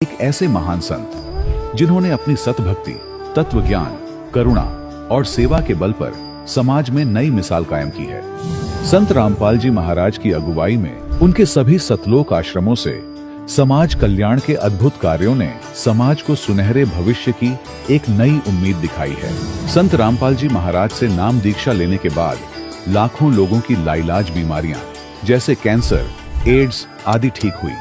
एक ऐसे महान संत जिन्होंने अपनी सतभक्ति, तत्व ज्ञान, करुणा और सेवा के बल पर समाज में नई मिसाल कायम की है। संत रामपाल जी महाराज की अगुवाई में उनके सभी सतलोक आश्रमों से समाज कल्याण के अद्भुत कार्यों ने समाज को सुनहरे भविष्य की एक नई उम्मीद दिखाई है। संत रामपाल जी महाराज से नाम दीक्षा लेने के बाद लाखों लोगों की लाइलाज बीमारियां जैसे कैंसर, एड्स आदि ठीक हुई।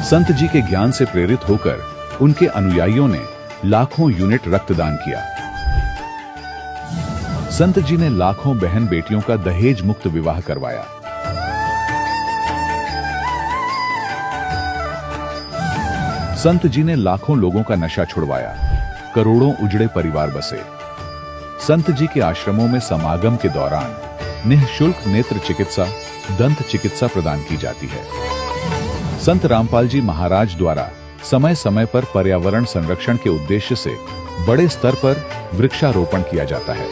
संत जी के ज्ञान से प्रेरित होकर उनके अनुयायियों ने लाखों यूनिट रक्तदान किया। संत जी ने लाखों बहन बेटियों का दहेज मुक्त विवाह करवाया। संत जी ने लाखों लोगों का नशा छुड़वाया, करोड़ों उजड़े परिवार बसे। संत जी के आश्रमों में समागम के दौरान निःशुल्क नेत्र चिकित्सा, दंत चिकित्सा प्रदान की जाती है। संत रामपाल जी महाराज द्वारा समय समय पर पर्यावरण संरक्षण के उद्देश्य से बड़े स्तर पर वृक्षारोपण किया जाता है।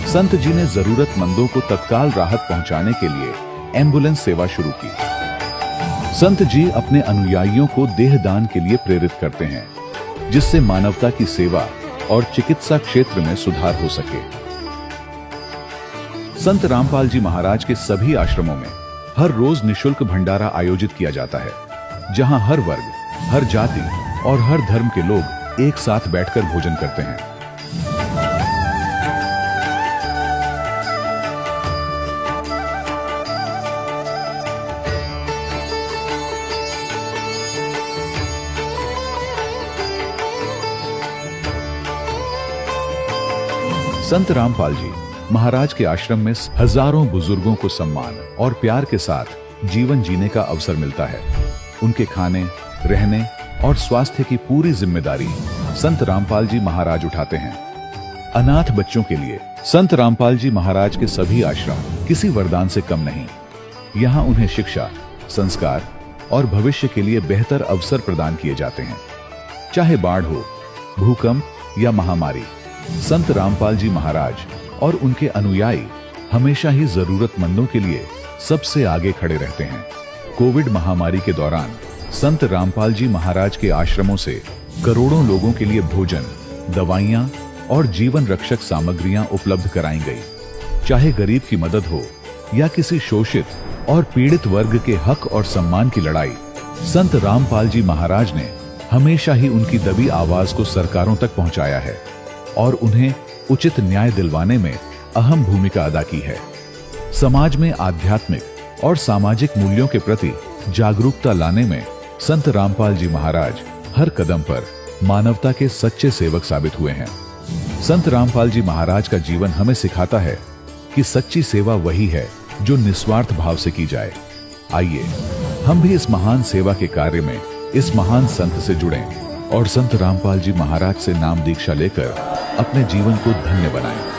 संत जी ने जरूरतमंदों को तत्काल राहत पहुंचाने के लिए एम्बुलेंस सेवा शुरू की। संत जी अपने अनुयायियों को देहदान के लिए प्रेरित करते हैं, जिससे मानवता की सेवा और चिकित्सा क्षेत्र में सुधार हो सके। संत रामपाल जी महाराज के सभी आश्रमों में हर रोज निःशुल्क भंडारा आयोजित किया जाता है, जहां हर वर्ग, हर जाति और हर धर्म के लोग एक साथ बैठकर भोजन करते हैं। संत रामपाल जी महाराज के आश्रम में हजारों बुजुर्गों को सम्मान और प्यार के साथ जीवन जीने का अवसर मिलता है। उनके खाने, रहने और स्वास्थ्य की पूरी जिम्मेदारी संत रामपाल जी महाराज उठाते हैं। अनाथ बच्चों के लिए संत रामपाल जी महाराज के सभी आश्रम किसी वरदान से कम नहीं। यहाँ उन्हें शिक्षा, संस्कार और भविष्य के लिए बेहतर अवसर प्रदान किए जाते हैं। चाहे बाढ़ हो, भूकंप या महामारी, संत रामपाल जी महाराज और उनके अनुयायी हमेशा ही जरूरतमंदों के लिए सबसे आगे खड़े रहते हैं। कोविड महामारी के दौरान संत रामपाल जी महाराज के आश्रमों से करोड़ों लोगों के लिए भोजन, दवाइयां और जीवन रक्षक सामग्रियां उपलब्ध कराई गई। चाहे गरीब की मदद हो या किसी शोषित और पीड़ित वर्ग के हक और सम्मान की लड़ाई, संत रामपाल जी महाराज ने हमेशा ही उनकी दबी आवाज को सरकारों तक पहुंचाया है और उन्हें उचित न्याय दिलवाने में अहम भूमिका अदा की है। समाज में आध्यात्मिक और सामाजिक मूल्यों के प्रति जागरूकता लाने में संत रामपाल जी महाराज हर कदम पर मानवता के सच्चे सेवक साबित हुए हैं। संत रामपाल जी महाराज का जीवन हमें सिखाता है कि सच्ची सेवा वही है जो निस्वार्थ भाव से की जाए। आइए हम भी इस महान सेवा के कार्य में इस महान संत से जुड़ें और संत रामपाल जी महाराज से नाम दीक्षा लेकर अपने जीवन को धन्य बनाएं।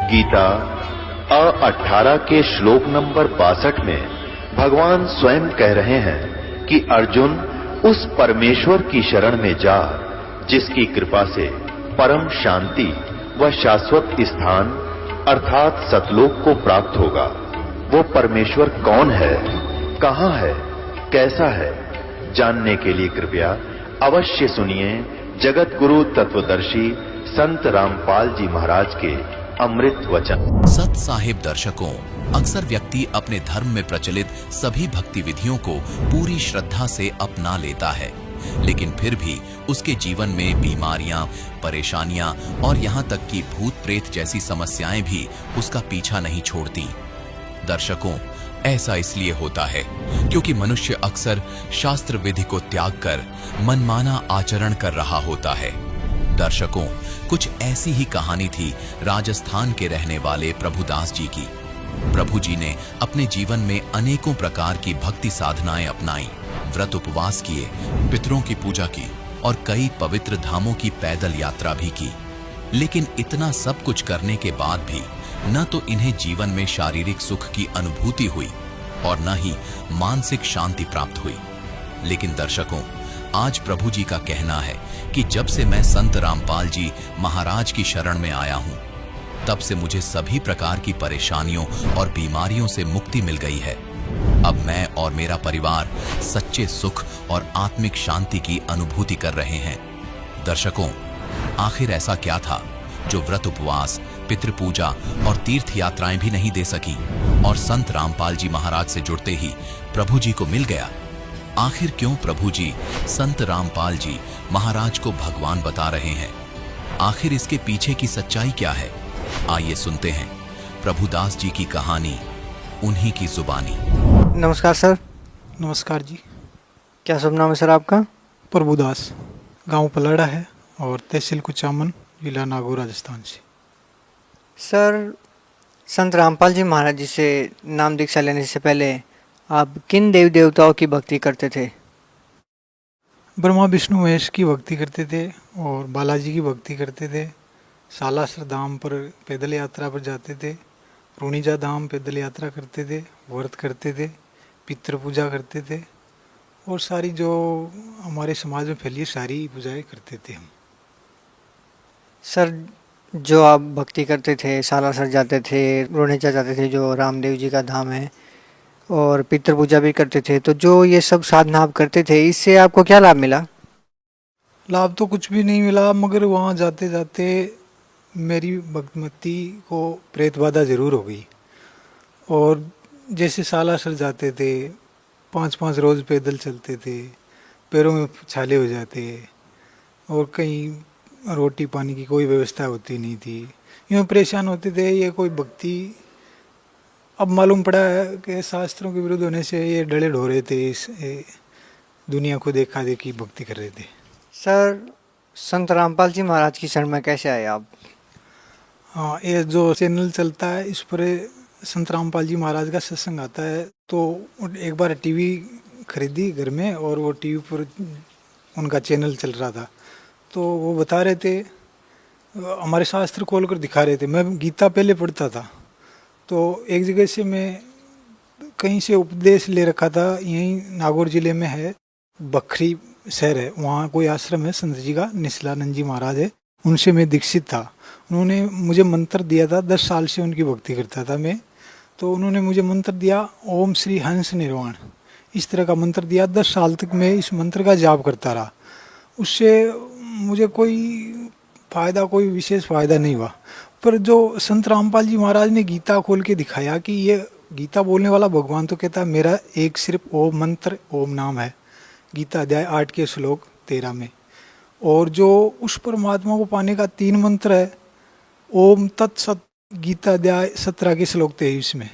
गीता 18 के श्लोक नंबर 62 में भगवान स्वयं कह रहे हैं कि अर्जुन उस परमेश्वर की शरण में जा जिसकी कृपा से परम शांति व शाश्वत स्थान अर्थात सतलोक को प्राप्त होगा। वो परमेश्वर कौन है, कहां है, कैसा है, जानने के लिए कृपया अवश्य सुनिए जगत गुरु तत्वदर्शी संत रामपाल जी महाराज के अमृत वचन। सत साहिब दर्शकों, अक्सर व्यक्ति अपने धर्म में प्रचलित सभी भक्ति विधियों को पूरी श्रद्धा से अपना लेता है लेकिन फिर भी उसके जीवन में बीमारियां, परेशानियां और यहां तक कि भूत प्रेत जैसी समस्याएं भी उसका पीछा नहीं छोड़ती। दर्शकों, ऐसा इसलिए होता है क्योंकि मनुष्य अक्सर शास्त्र विधि को त्याग कर मनमाना आचरण कर रहा होता है। दर्शकों, कुछ ऐसी ही कहानी थी राजस्थान के रहने वाले प्रभुदास जी की। प्रभु जी ने अपने जीवन में अनेकों प्रकार की भक्ति साधनाएं अपनाई, व्रत उपवास किए, पितरों की पूजा की और कई पवित्र धामों की पैदल यात्रा भी की। लेकिन इतना सब कुछ करने के बाद भी न तो इन्हें जीवन में शारीरिक सुख की अनुभूति हुई और न ही मानसिक शांति प्राप्त हुई। लेकिन दर्शकों, आज प्रभु जी का कहना है कि जब से मैं संत रामपाल जी महाराज की शरण में आया हूं, तब से मुझे सभी प्रकार की परेशानियों और बीमारियों से मुक्ति मिल गई है। अब मैं और मेरा परिवार सच्चे सुख और आत्मिक शांति की अनुभूति कर रहे हैं। दर्शकों, आखिर ऐसा क्या था जो व्रत उपवास, पितृपूजा और तीर्थ यात्राएं भी नहीं दे सकी और संत रामपाल जी महाराज से जुड़ते ही प्रभु जी को मिल गया? आखिर क्यों प्रभु जी संत रामपाल जी महाराज को भगवान बता रहे हैं? आखिर इसके पीछे की सच्चाई क्या है? आइए सुनते हैं प्रभुदास जी की कहानी, उन्हीं की जुबानी। नमस्कार सर। नमस्कार जी। क्या शुभ नाम है सर आपका? प्रभुदास, गांव पलाड़ा है और तहसील कुचामन, जिला नागौर, राजस्थान से। सर, संत रामपाल जी महाराज जी से नाम दीक्षा लेने से पहले आप किन देवी देवताओं की भक्ति करते थे? ब्रह्मा विष्णु महेश की भक्ति करते थे और बालाजी की भक्ति करते थे। सालासर धाम पर पैदल यात्रा पर जाते थे, रूणीजा धाम पैदल यात्रा करते थे, व्रत करते थे, पितृ पूजा करते थे और सारी जो हमारे समाज में फैली सारी पूजाएं करते थे हम। सर, जो आप भक्ति करते थे, सालासर जाते थे, रूणीजा जाते थे जो रामदेव जी का धाम है, और पितृ पूजा भी करते थे, तो जो ये सब साधना आप करते थे, इससे आपको क्या लाभ मिला? लाभ तो कुछ भी नहीं मिला, मगर वहाँ जाते जाते मेरी भक्तिमती को प्रेत बाधा जरूर हो गई। और जैसे सालासर जाते थे, 5-5 रोज पैदल चलते थे, पैरों में छाले हो जाते और कहीं रोटी पानी की कोई व्यवस्था होती नहीं थी, यूँ परेशान होते थे। ये कोई भक्ति, अब मालूम पड़ा है कि शास्त्रों के विरुद्ध होने से ये डले ढो रहे थे, इस दुनिया को देखा देखी भक्ति कर रहे थे। सर, संत रामपाल जी महाराज की शरण में कैसे आए आप? हाँ, ये जो चैनल चलता है इस पर संत रामपाल जी महाराज का सत्संग आता है, तो एक बार टीवी खरीदी घर में और वो टीवी पर उनका चैनल चल रहा था, तो वो बता रहे थे, हमारे शास्त्र खोल कर दिखा रहे थे। मैं गीता पहले पढ़ता था, तो एक जगह से मैं कहीं से उपदेश ले रखा था, यहीं नागौर जिले में है, बखरी शहर है, वहाँ कोई आश्रम है संत जी का, निसलानंद जी महाराज है, उनसे मैं दीक्षित था। उन्होंने मुझे मंत्र दिया था, 10 साल से उनकी भक्ति करता था मैं, तो उन्होंने मुझे मंत्र दिया, ओम श्री हंस निर्वाण, इस तरह का मंत्र दिया। 10 साल तक मैं इस मंत्र का जाप करता रहा। उससे मुझे कोई फ़ायदा, कोई विशेष फ़ायदा नहीं हुआ। पर जो संत रामपाल जी महाराज ने गीता खोल के दिखाया कि ये गीता बोलने वाला भगवान तो कहता है मेरा एक सिर्फ ओम मंत्र, ओम नाम है, गीता अध्याय 8 के श्लोक 13 में, और जो उस परमात्मा को पाने का 3 मंत्र है, ओम तत्सत, गीता अध्याय 17 के श्लोक 23 में।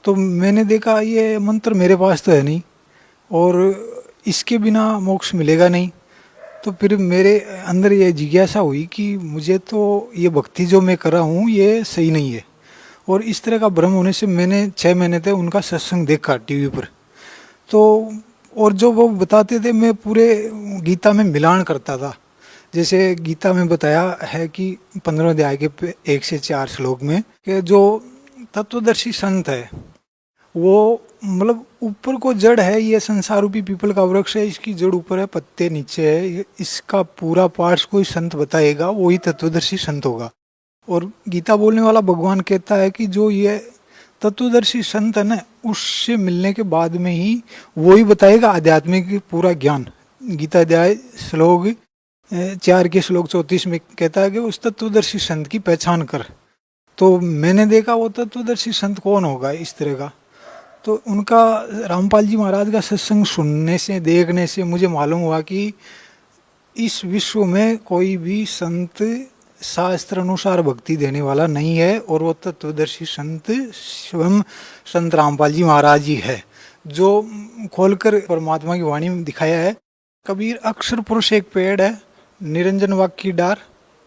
तो मैंने देखा ये मंत्र मेरे पास तो है नहीं और इसके बिना मोक्ष मिलेगा नहीं। तो फिर मेरे अंदर ये जिज्ञासा हुई कि मुझे तो ये भक्ति जो मैं कर रहा हूँ ये सही नहीं है। और इस तरह का भ्रम होने से मैंने 6 महीने तक उनका सत्संग देखा टीवी पर। तो और जो वो बताते थे मैं पूरे गीता में मिलान करता था। जैसे गीता में बताया है कि 15 अध्याय के 1 से 4 श्लोक में कि जो तत्वदर्शी संत है वो मतलब ऊपर को जड़ है, ये संसार रूपी पीपल का वृक्ष है, इसकी जड़ ऊपर है, पत्ते नीचे है, इसका पूरा पार्ट्स कोई संत बताएगा वही तत्वदर्शी संत होगा। और गीता बोलने वाला भगवान कहता है कि जो ये तत्वदर्शी संत है ना, उससे मिलने के बाद में ही वो ही बताएगा आध्यात्मिक पूरा ज्ञान। गीता अध्याय श्लोक 4 के श्लोक 34 में कहता है कि उस तत्वदर्शी संत की पहचान कर। तो मैंने देखा वो तत्वदर्शी संत कौन होगा इस तरह का। तो उनका रामपाल जी महाराज का सत्संग सुनने से देखने से मुझे मालूम हुआ कि इस विश्व में कोई भी संत शास्त्र अनुसार भक्ति देने वाला नहीं है, और वो तत्वदर्शी संत स्वयं संत रामपाल जी महाराज जी है, जो खोलकर परमात्मा की वाणी में दिखाया है। कबीर अक्षर पुरुष एक पेड़ है, निरंजन वाक्य की डार,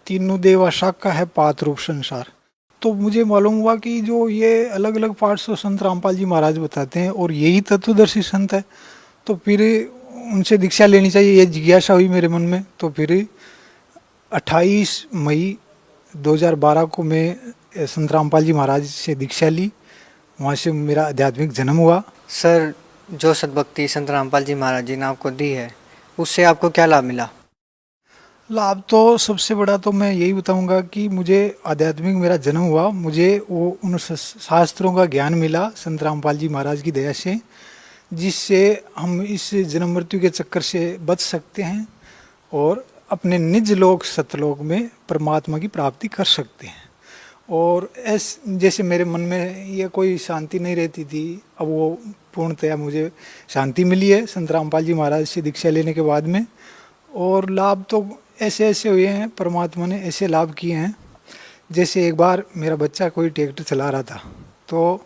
तीनों देवा शाखा है, पात रूप संसार। तो मुझे मालूम हुआ कि जो ये अलग अलग पार्ट्स तो संत रामपाल जी महाराज बताते हैं और यही तत्वदर्शी संत है, तो फिर उनसे दीक्षा लेनी चाहिए, ये जिज्ञासा हुई मेरे मन में। तो फिर 28 मई 2012 को मैं संत रामपाल जी महाराज से दीक्षा ली, वहाँ से मेरा आध्यात्मिक जन्म हुआ। सर, जो सद्भक्ति संत रामपाल जी महाराज जी ने आपको दी है, उससे आपको क्या लाभ मिला? लाभ तो सबसे बड़ा तो मैं यही बताऊंगा कि मुझे आध्यात्मिक मेरा जन्म हुआ, मुझे वो उन शास्त्रों का ज्ञान मिला संत रामपाल जी महाराज की दया से, जिससे हम इस जन्म मृत्यु के चक्कर से बच सकते हैं और अपने निज लोक सतलोक में परमात्मा की प्राप्ति कर सकते हैं। और जैसे मेरे मन में ये कोई शांति नहीं रहती थी, अब वो पूर्णतया मुझे शांति मिली है संत रामपाल जी महाराज से दीक्षा लेने के बाद में। और लाभ तो ऐसे ऐसे हुए हैं, परमात्मा ने ऐसे लाभ किए हैं। जैसे एक बार मेरा बच्चा कोई ट्रैक्टर चला रहा था, तो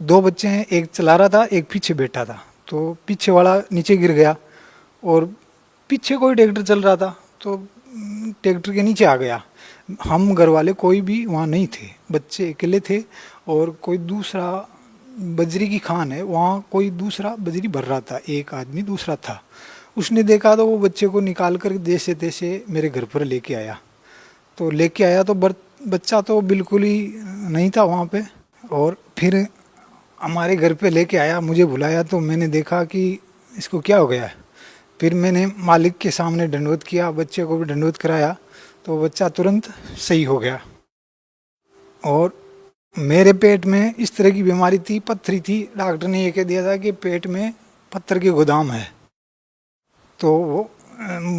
2 बच्चे हैं, एक चला रहा था, एक पीछे बैठा था। तो पीछे वाला नीचे गिर गया और पीछे कोई ट्रैक्टर चल रहा था तो ट्रैक्टर के नीचे आ गया। हम घर वाले कोई भी वहाँ नहीं थे, बच्चे अकेले थे, और कोई दूसरा बजरी की खान है, वहाँ कोई दूसरा बजरी भर रहा था, एक आदमी दूसरा था। उसने देखा तो वो बच्चे को निकाल कर जैसे तैसे मेरे घर पर लेके आया। तो लेके आया तो बच्चा तो बिल्कुल ही नहीं था वहाँ पे, और फिर हमारे घर पे लेके आया, मुझे बुलाया, तो मैंने देखा कि इसको क्या हो गया है। फिर मैंने मालिक के सामने दंडवत किया, बच्चे को भी दंडवत कराया, तो बच्चा तुरंत सही हो गया। और मेरे पेट में इस तरह की बीमारी थी, पत्थरी थी, डॉक्टर ने ये कह दिया था कि पेट में पत्थर के गोदाम है। तो वो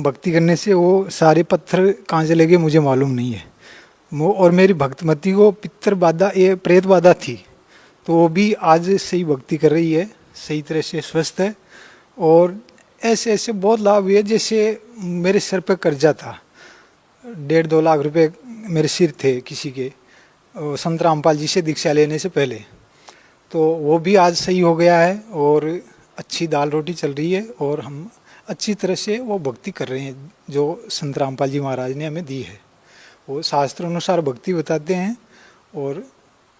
भक्ति करने से वो सारे पत्थर कहाँ से लगे मुझे मालूम नहीं है। और मेरी भक्तमती को पितर बाधा, ये प्रेत बाधा थी, तो वो भी आज सही भक्ति कर रही है, सही तरह से स्वस्थ है। और ऐसे ऐसे बहुत लाभ हुए। जैसे मेरे सर पे कर्जा था, 1.5-2 लाख रुपए मेरे सिर थे किसी के, संत रामपाल जी से दीक्षा लेने से पहले, तो वो भी आज सही हो गया है और अच्छी दाल रोटी चल रही है, और हम अच्छी तरह से वो भक्ति कर रहे हैं जो संत रामपाल जी महाराज ने हमें दी है। वो शास्त्र अनुसार भक्ति बताते हैं और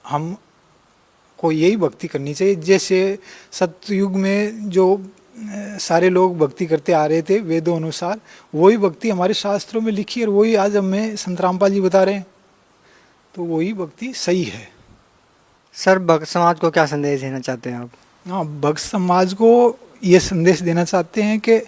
हम को यही भक्ति करनी चाहिए। जैसे सतयुग में जो सारे लोग भक्ति करते आ रहे थे वेदों अनुसार, वही भक्ति हमारे शास्त्रों में लिखी है और वही आज हमें संत रामपाल जी बता रहे हैं, तो वही भक्ति सही है। सर, भक्त समाज को क्या संदेश देना चाहते हैं आप? हाँ, भक्त समाज को ये संदेश देना चाहते हैं कि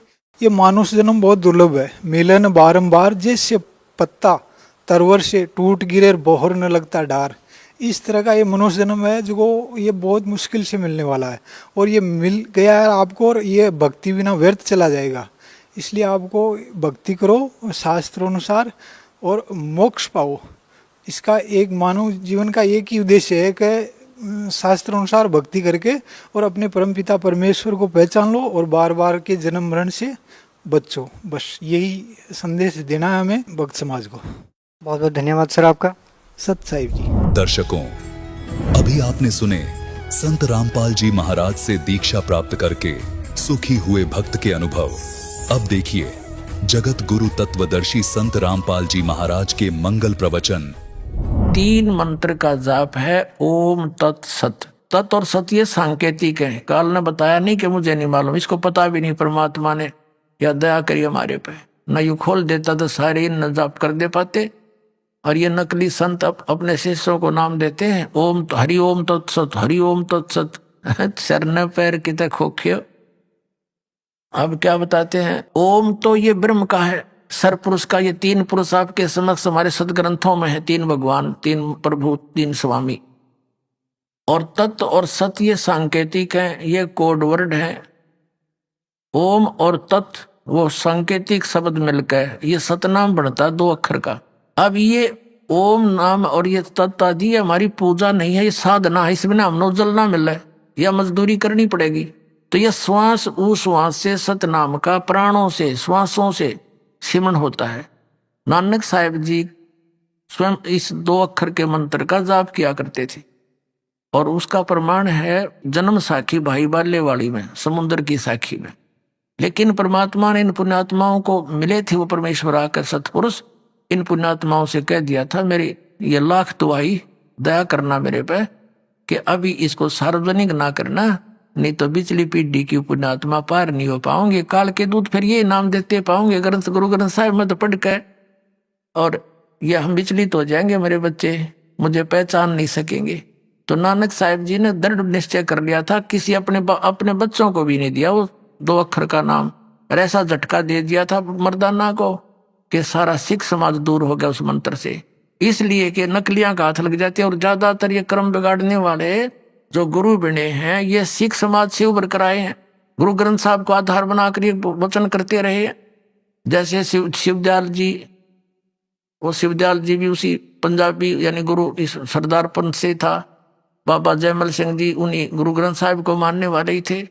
ये मानुष जन्म बहुत दुर्लभ है, मिलन बारंबार, जैसे पत्ता तरवर से टूट गिरे बोहर न लगता डार। इस तरह का ये मनुष्य जन्म है जो ये बहुत मुश्किल से मिलने वाला है, और ये मिल गया है आपको, और ये भक्ति बिना व्यर्थ चला जाएगा। इसलिए आपको भक्ति करो शास्त्रों अनुसार और मोक्ष पाओ। इसका एक मानव जीवन का एक ही उद्देश्य है कि शास्त्र अनुसार भक्ति करके और अपने परमपिता परमेश्वर को पहचान लो और बार बार के जन्म मरण से बचो। बस यही संदेश देना है हमें भक्त समाज को। बहुत बहुत धन्यवाद सर आपका। सत साहिब जी। दर्शकों, अभी आपने सुने संत रामपाल जी महाराज से दीक्षा प्राप्त करके सुखी हुए भक्त के अनुभव। अब देखिए जगत गुरु तत्वदर्शी संत रामपाल जी महाराज के मंगल प्रवचन। 3 मंत्र का जाप है ओम तत्सत। तत् और सत ये सांकेतिक है। काल ने बताया नहीं कि मुझे नहीं मालूम, इसको पता भी नहीं। परमात्मा ने या दया करी हमारे पे, न यू खोल देता तो सारे इन जाप कर दे पाते। और ये नकली संत अपने शिष्यों को नाम देते हैं ओम हरि ओम तत्सत, हरि ओम तत्सत। सर न पैर कितने खोखे। अब क्या बताते हैं, ओम तो ये ब्रह्म का है, सर पुरुष का। ये 3 पुरुष आपके समक्ष हमारे सदग्रंथों में है, 3 भगवान, 3 प्रभु, 3 स्वामी। और तत्व और सत ये सांकेतिक है, ये कोड वर्ड है। ओम और तत् वो सांकेतिक शब्द मिलकर ये सतनाम बनता 2 अक्षर का। अब ये ओम नाम और ये तत् आदि हमारी पूजा नहीं है, ये साधना है। इसमें हम नो जल ना मिले, या मजदूरी करनी पड़ेगी। तो यह श्वास उस श्वास से सतनाम का प्राणों से श्वासों से सिमरण होता है। नानक साहिब जी स्वयं इस 2 अक्षर के मंत्र का जाप किया करते थे और उसका प्रमाण है जन्म साखी भाई बाल्यवाड़ी में, समुद्र की साखी में। लेकिन परमात्मा ने इन पुण्यात्माओं को मिले थे वो परमेश्वर आकर सतपुरुष, इन पुण्यात्माओं से कह दिया था मेरी ये लाख दुआई दया करना मेरे पे कि अभी इसको सार्वजनिक ना करना, नहीं तो बिचली पीढ़ी की पुण्यात्मा पार नहीं हो पाओगे, काल के दूत फिर ये नाम देते पाओगे ग्रंथ गुरु ग्रंथ साहिब में तो पढ़ के, और ये हम विचलित हो जाएंगे, मेरे बच्चे मुझे पहचान नहीं सकेंगे। तो नानक साहिब जी ने दृढ़ निश्चय कर लिया था, किसी अपने बच्चों को भी नहीं दिया वो 2 अक्षर का नाम, और ऐसा झटका दे दिया था मर्दाना को कि सारा सिख समाज दूर हो गया उस मंत्र से। इसलिए कि नकलियां का हाथ लग जाती है, और ज्यादातर ये क्रम बिगाड़ने वाले जो गुरु बने हैं ये सिख समाज से उभर कर आए हैं, गुरु ग्रंथ साहब को आधार बनाकर ये वचन करते रहे। जैसे शिवदयाल जी, वो शिवदयाल जी भी उसी पंजाबी यानी गुरु इस सरदार पंथ से था। बाबा जयमल सिंह जी उन्हीं गुरु ग्रंथ साहिब को मानने वाले ही थे।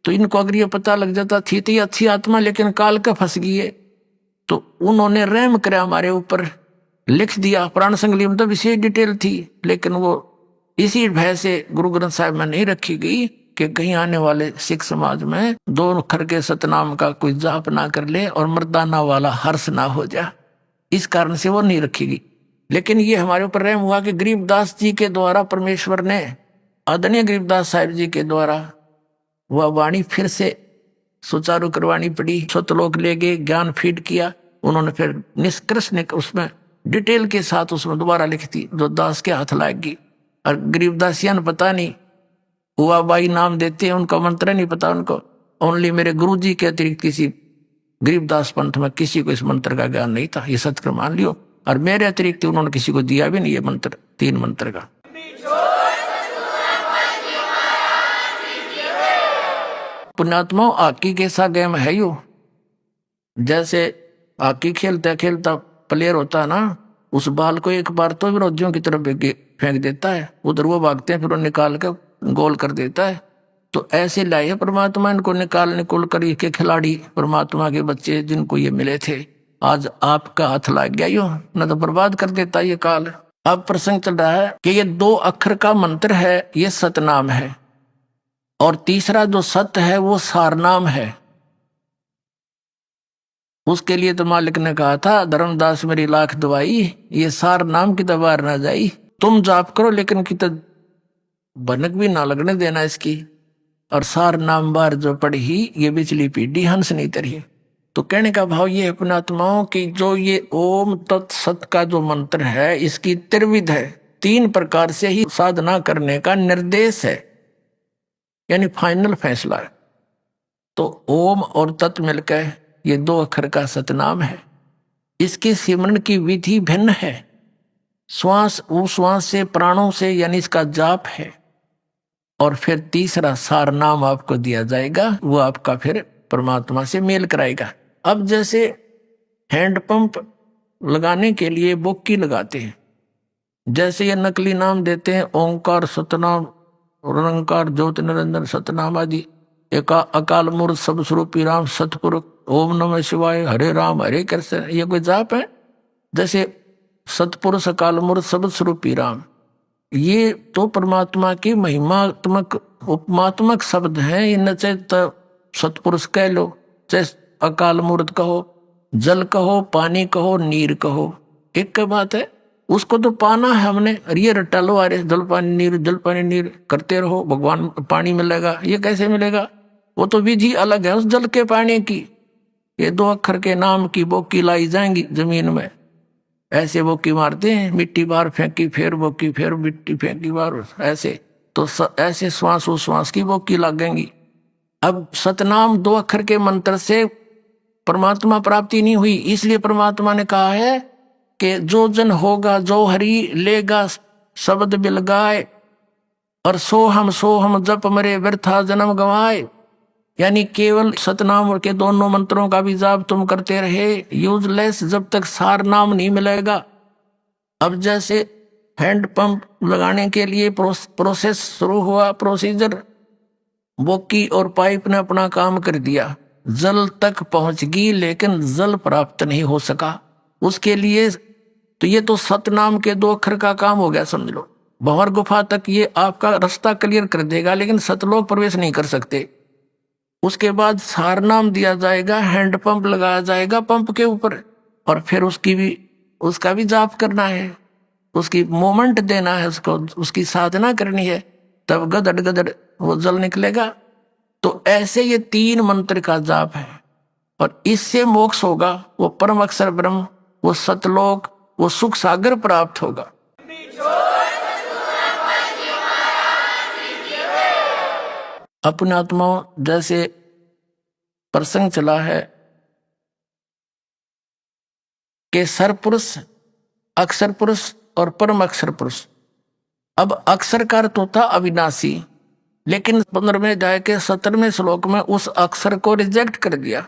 तो इनको अगर ये पता लग जाता थी तो ये अच्छी आत्मा लेकिन काल का फंस गई है, तो उन्होंने रहम कर हमारे ऊपर लिख दिया। पुराण संगली में तो विशेष डिटेल थी, लेकिन वो इसी भय से गुरु ग्रंथ साहिब में नहीं रखी गई कि कहीं आने वाले सिख समाज में 2 अक्षर के सतनाम का कोई जाप ना कर ले और मर्दाना वाला हर्ष ना हो जाए, इस कारण से वो नहीं रखी गई। लेकिन ये हमारे ऊपर रहम हुआ कि गरीबदास जी के द्वारा परमेश्वर ने, आदरणीय गरीबदास साहिब जी के द्वारा वह वाणी फिर से सुचारू करवानी पड़ी। सतलोक ले गए, ज्ञान फीड किया उन्होंने, फिर निष्कर्ष ने उसमें डिटेल के साथ उसमें दोबारा लिख दी जो दास के हाथ लाएगी। और गरीबदासियान पता नहीं हुआ बाई नाम देते हैं, उनका मंत्र नहीं पता उनको, ओनली मेरे गुरु जी के अतिरिक्त किसी गरीबदास पंथ में किसी को इस मंत्र का ज्ञान नहीं था, ये सत्य मान लियो। और मेरे अतिरिक्त उन्होंने किसी को दिया भी नहीं ये मंत्र, 3 मंत्र का। पुण्यात्मा हॉकी कैसा गेम है यो, जैसे हॉकी खेलता खेलता प्लेयर होता है ना, उस बाल को एक बार तो विरोधियों की तरफ फेंक देता है, उधर वो भागते हैं, फिर वो निकाल कर गोल कर देता है। तो ऐसे लाए है परमात्मा इनको निकाल कर के खिलाड़ी परमात्मा के बच्चे जिनको ये मिले थे। आज आपका हाथ लग गया यो, न तो बर्बाद कर देता ये काल। अब प्रसंग चल रहा है कि ये 2 अक्षर का मंत्र है, ये सतनाम है, और तीसरा जो सत्य है वो सारनाम है। उसके लिए तो मालिक ने कहा था धर्मदास मेरी लाख दवाई, ये सार नाम की दबार ना जाई, तुम जाप करो लेकिन की तो भनक भी ना लगने देना इसकी, और सार नाम बार जो पढ़ी ये बिचली पीढ़ी हंस नहीं तरी। तो कहने का भाव ये पुण्यात्माओं की जो ये ओम तत्सत का जो मंत्र है इसकी त्रिविध है, 3 प्रकार से ही साधना करने का निर्देश है, यानी फाइनल फैसला है। तो ओम और तत् मिलकर ये 2 अक्षर का सतनाम है। इसके सिमरण की विधि भिन्न है, श्वास उश्वास से प्राणों से यानी इसका जाप है, और फिर तीसरा सार नाम आपको दिया जाएगा, वो आपका फिर परमात्मा से मेल कराएगा। अब जैसे हैंडपंप लगाने के लिए बोक्की लगाते हैं, जैसे ये नकली नाम देते हैं ओंकार सतनाम निरंकार ज्योति निरंजन सतनाम आदि, एका अकाल मूर्त सब स्वरूपी राम सतपुरुष ओम नमः शिवाय हरे राम हरे कृष्ण, ये कोई जाप है? जैसे सतपुरुष अकाल मूर्त सब स्वरूपी राम, ये तो परमात्मा की महिमात्मक उपमात्मक शब्द हैं। इन चाहे सतपुरुष कह लो, चाहे अकाल मूर्त कहो, जल कहो, पानी कहो, नीर कहो, एक का बात है। उसको तो पाना है हमने, और ये रट्टा लो अरे जल पानी नीर करते रहो भगवान पानी मिलेगा, ये कैसे मिलेगा? वो तो विधि अलग है उस जल के पानी की। ये 2 अक्षर के नाम की बोकी लाई जाएंगी जमीन में, ऐसे बोकी मारते हैं, मिट्टी बाहर फेंकी फिर बोकी, फिर मिट्टी फेंकी बाहर, ऐसे तो ऐसे श्वास उश्वास की बोकी लगेंगी। अब सतनाम 2 अक्षर के मंत्र से परमात्मा प्राप्ति नहीं हुई, इसलिए परमात्मा ने कहा है कि जो जन होगा जो हरि लेगा शब्द बिलगाए, और सो हम जप मरे व्यर्था जन्म गवाए। यानी केवल सतनाम के दोनों मंत्रों का भी जाप तुम करते रहे, यूजलेस, जब तक सार नाम नहीं मिलेगा। अब जैसे हैंड पंप लगाने के लिए प्रोसेस शुरू हुआ, प्रोसीजर, बोकी और पाइप ने अपना काम कर दिया, जल तक पहुंच गई लेकिन जल प्राप्त नहीं हो सका। उसके लिए तो ये तो सतनाम के 2 अक्षर का काम हो गया समझ लो। भंवर गुफा तक ये आपका रास्ता क्लियर कर देगा, लेकिन सतलोक प्रवेश नहीं कर सकते। उसके बाद सारनाम दिया जाएगा, हैंडपंप लगाया जाएगा पंप के ऊपर, और फिर उसका भी जाप करना है, उसकी मोमेंट देना है, उसकी साधना करनी है, तब गदड़ गदड़ वो जल निकलेगा। तो ऐसे ये 3 मंत्र का जाप है, और इससे मोक्ष होगा, वो परम अक्षर ब्रह्म, वो सतलोक, वो सुख सागर प्राप्त होगा। अपने आत्माओं, जैसे प्रसंग चला है कि सरपुरुष, अक्षर पुरुष और परम अक्षर पुरुष। अब अक्षर का अर्थ होता अविनाशी, लेकिन 15वें अध्याय के 17वें श्लोक में उस अक्षर को रिजेक्ट कर दिया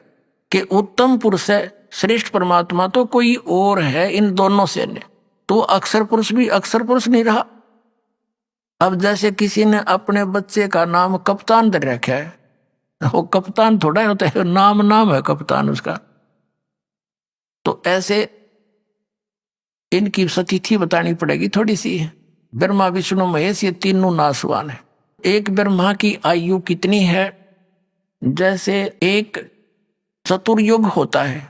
कि उत्तम पुरुष है, श्रेष्ठ परमात्मा तो कोई और है इन दोनों से अन्य। तो अक्षर पुरुष भी अक्षर पुरुष नहीं रहा। अब जैसे किसी ने अपने बच्चे का नाम कप्तान दे रखा है, वो कप्तान थोड़ा होता है, नाम है कप्तान उसका। तो ऐसे इनकी सतिथि बतानी पड़ेगी थोड़ी सी। ब्रह्मा विष्णु महेश ये तीनों नासवान है। एक ब्रह्मा की आयु कितनी है? जैसे एक चतुर्युग होता है,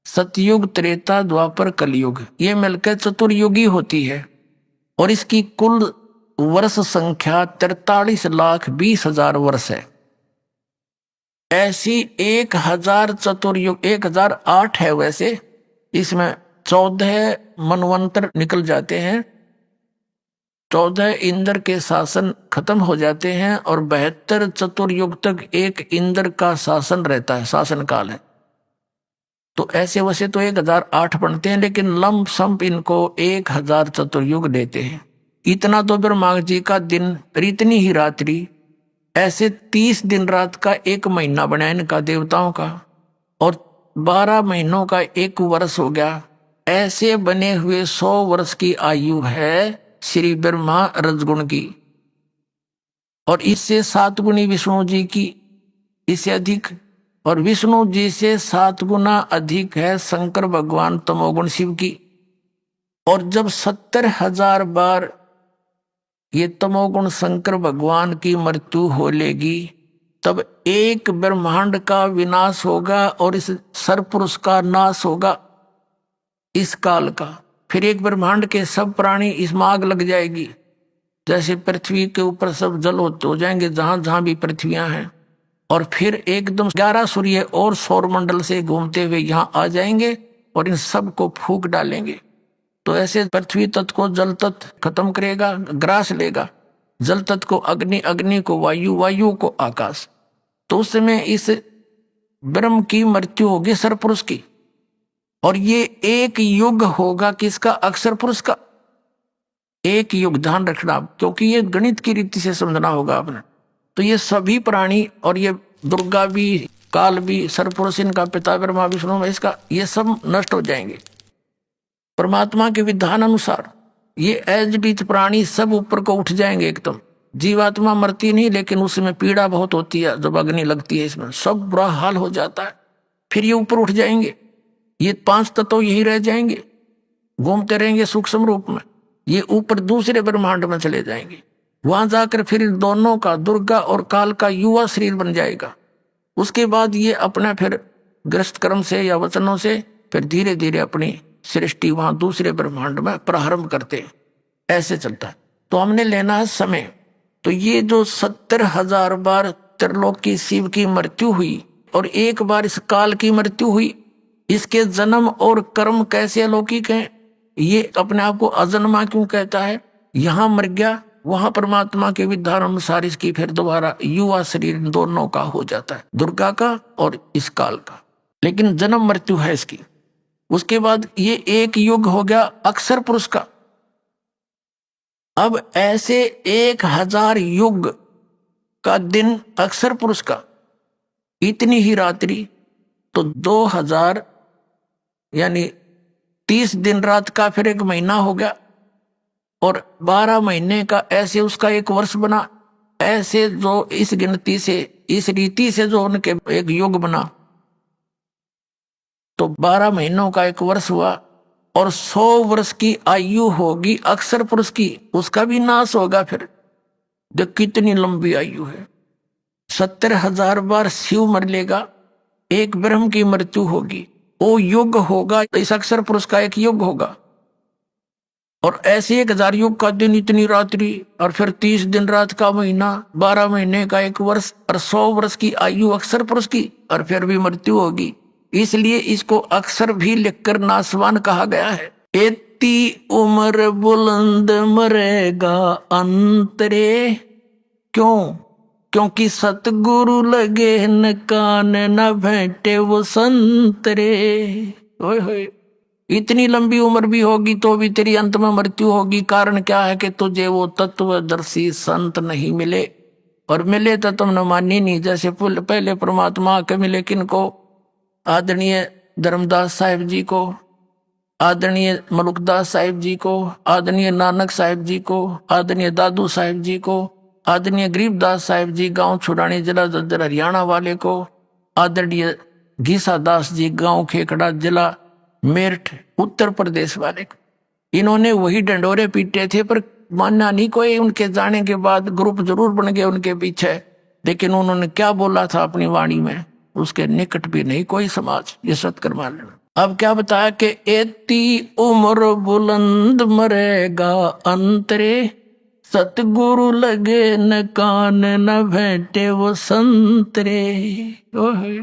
सतयुग, त्रेता, द्वापर, कलयुग, ये मिलकर चतुर्युगी होती है, और इसकी कुल वर्ष संख्या 43,20,000 वर्ष है। ऐसी 1000 चतुर्युग, 1008 है वैसे, इसमें 14 मनवंतर निकल जाते हैं, 14 इंद्र के शासन खत्म हो जाते हैं, और 72 चतुर्युग तक एक इंद्र का शासन रहता है, शासन काल है। तो ऐसे वैसे तो 1008 बनते हैं, लेकिन लंब संप इनको 1000 चतुर्युग देते हैं। इतना तो ब्रह्मा जी का दिन, और इतनी ही रात्रि, ऐसे 30 दिन रात का एक महीना बना इनका देवताओं का, और 12 महीनों का एक वर्ष हो गया। ऐसे बने हुए 100 वर्ष की आयु है श्री ब्रह्मा रजगुण की, और इससे 7 गुनी विष्णु जी की, इससे अधिक, और विष्णु जी से 7 गुना अधिक है शंकर भगवान तमोगुण शिव की। और जब 70,000 बार ये तमोगुण शंकर भगवान की मृत्यु हो लेगी, तब एक ब्रह्मांड का विनाश होगा, और इस सरपुरुष का नाश होगा इस काल का। फिर एक ब्रह्मांड के सब प्राणी इसमें आग लग जाएगी, जैसे पृथ्वी के ऊपर सब जल हो जाएंगे जहां जहां भी पृथ्वियां हैं, और फिर एकदम 11 सूर्य और सौर मंडल से घूमते हुए यहाँ आ जाएंगे, और इन सब को फूंक डालेंगे। तो ऐसे पृथ्वी तत्व को जल तत्व खत्म करेगा, ग्रास लेगा, जल तत्व को अग्नि, अग्नि को वायु, वायु को आकाश। तो उस समय इस ब्रह्म की मृत्यु होगी सरपुरुष की, और ये एक युग होगा किसका? अक्षर पुरुष का। एक युग, ध्यान रखना, क्योंकि ये गणित की रीति से समझना होगा आपने। तो ये सभी प्राणी, और ये दुर्गा भी, काल भी, सरपुरुष, इनका पिता ब्रह्मा विष्णु महेश का, ये सब नष्ट हो जाएंगे परमात्मा के विधान अनुसार। ये एजडीज प्राणी सब ऊपर को उठ जाएंगे एकदम। जीवात्मा मरती नहीं, लेकिन उसमें पीड़ा बहुत होती है जब अग्नि लगती है, इसमें सब बुरा हाल हो जाता है। फिर ये ऊपर उठ जाएंगे, ये 5 तत्व यही रह जाएंगे, घूमते रहेंगे सूक्ष्म रूप में। ये ऊपर दूसरे ब्रह्मांड में चले जाएंगे, वहां जाकर फिर दोनों का, दुर्गा और काल का युवा शरीर बन जाएगा। उसके बाद ये अपना फिर ग्रस्त कर्म से या वचनों से फिर धीरे धीरे अपनी सृष्टि वहां दूसरे ब्रह्मांड में प्रारंभ करते हैं। ऐसे चलता है। तो हमने लेना है समय। तो ये जो 70,000 बार त्रिलोक की शिव की मृत्यु हुई, और एक बार इस काल की मृत्यु हुई, इसके जन्म और कर्म कैसे अलौकिक हैं। ये अपने आप को अजन्मा क्यों कहता है? यहां मर गया, वहां परमात्मा के विधान अनुसार इसकी फिर दोबारा युवा शरीर दोनों का हो जाता है, दुर्गा का और इस काल का। लेकिन जन्म मृत्यु है इसकी। उसके बाद ये एक युग हो गया अक्षर पुरुष का। अब ऐसे 1000 युग का दिन अक्षर पुरुष का, इतनी ही रात्रि, तो 2000 यानी 30 दिन रात का फिर एक महीना हो गया, और 12 महीने का ऐसे उसका एक वर्ष बना। ऐसे जो इस गिनती से, इस रीति से जो उनके एक युग बना, तो 12 महीनों का एक वर्ष हुआ, और 100 वर्ष की आयु होगी अक्षर पुरुष की, उसका भी नाश होगा। फिर देख कितनी लंबी आयु है। 70,000 बार शिव मर लेगा, एक ब्रह्म की मृत्यु होगी, वो युग होगा, इस अक्षर पुरुष का एक युग होगा। और ऐसे 1000 युग का दिन, इतनी रात्रि, और फिर 30 दिन रात का महीना, 12 महीने का एक वर्ष, और 100 वर्ष की आयु अक्षर पुरुष की, और फिर भी मृत्यु होगी। इसलिए इसको अक्षर भी लिखकर नासवान कहा गया है। एती उम्र बुलंद मरेगा अंतरे, क्यों? क्योंकि सतगुरु लगे न कान न भेंटे वो संतरे। ओए होए, इतनी लंबी उम्र भी होगी तो भी तेरी अंत में मृत्यु होगी। कारण क्या है कि तुझे वो तत्वदर्शी संत नहीं मिले, और मिले तो तुमने मानी नहीं। जैसे पहले परमात्मा के मिले किनको? आदरणीय धर्मदास साहिब जी को, आदरणीय मलुकदास साहिब जी को, आदरणीय नानक साहिब जी को, आदरणीय दादू साहिब जी को, आदरणीय गरीबदास साहिब जी गांव छुड़ानी जिला जज्जर हरियाणा वाले को, आदरणीय घीसा दास जी गांव खेकड़ा जिला मेरठ उत्तर प्रदेश वाले को। इन्होंने वही डंडोरे पीटे थे, पर मानना नहीं कोई। उनके जाने के बाद ग्रुप जरूर बन गए उनके पीछे, लेकिन उन्होंने क्या बोला था अपनी वाणी में, उसके निकट भी नहीं कोई समाज। ये सत्कर मान लेना। अब क्या बताया कि एती उम्र बुलंद मरेगा अंतरे, सतगुरु लगे न कान न भेंटे वो संतरे। ओहे,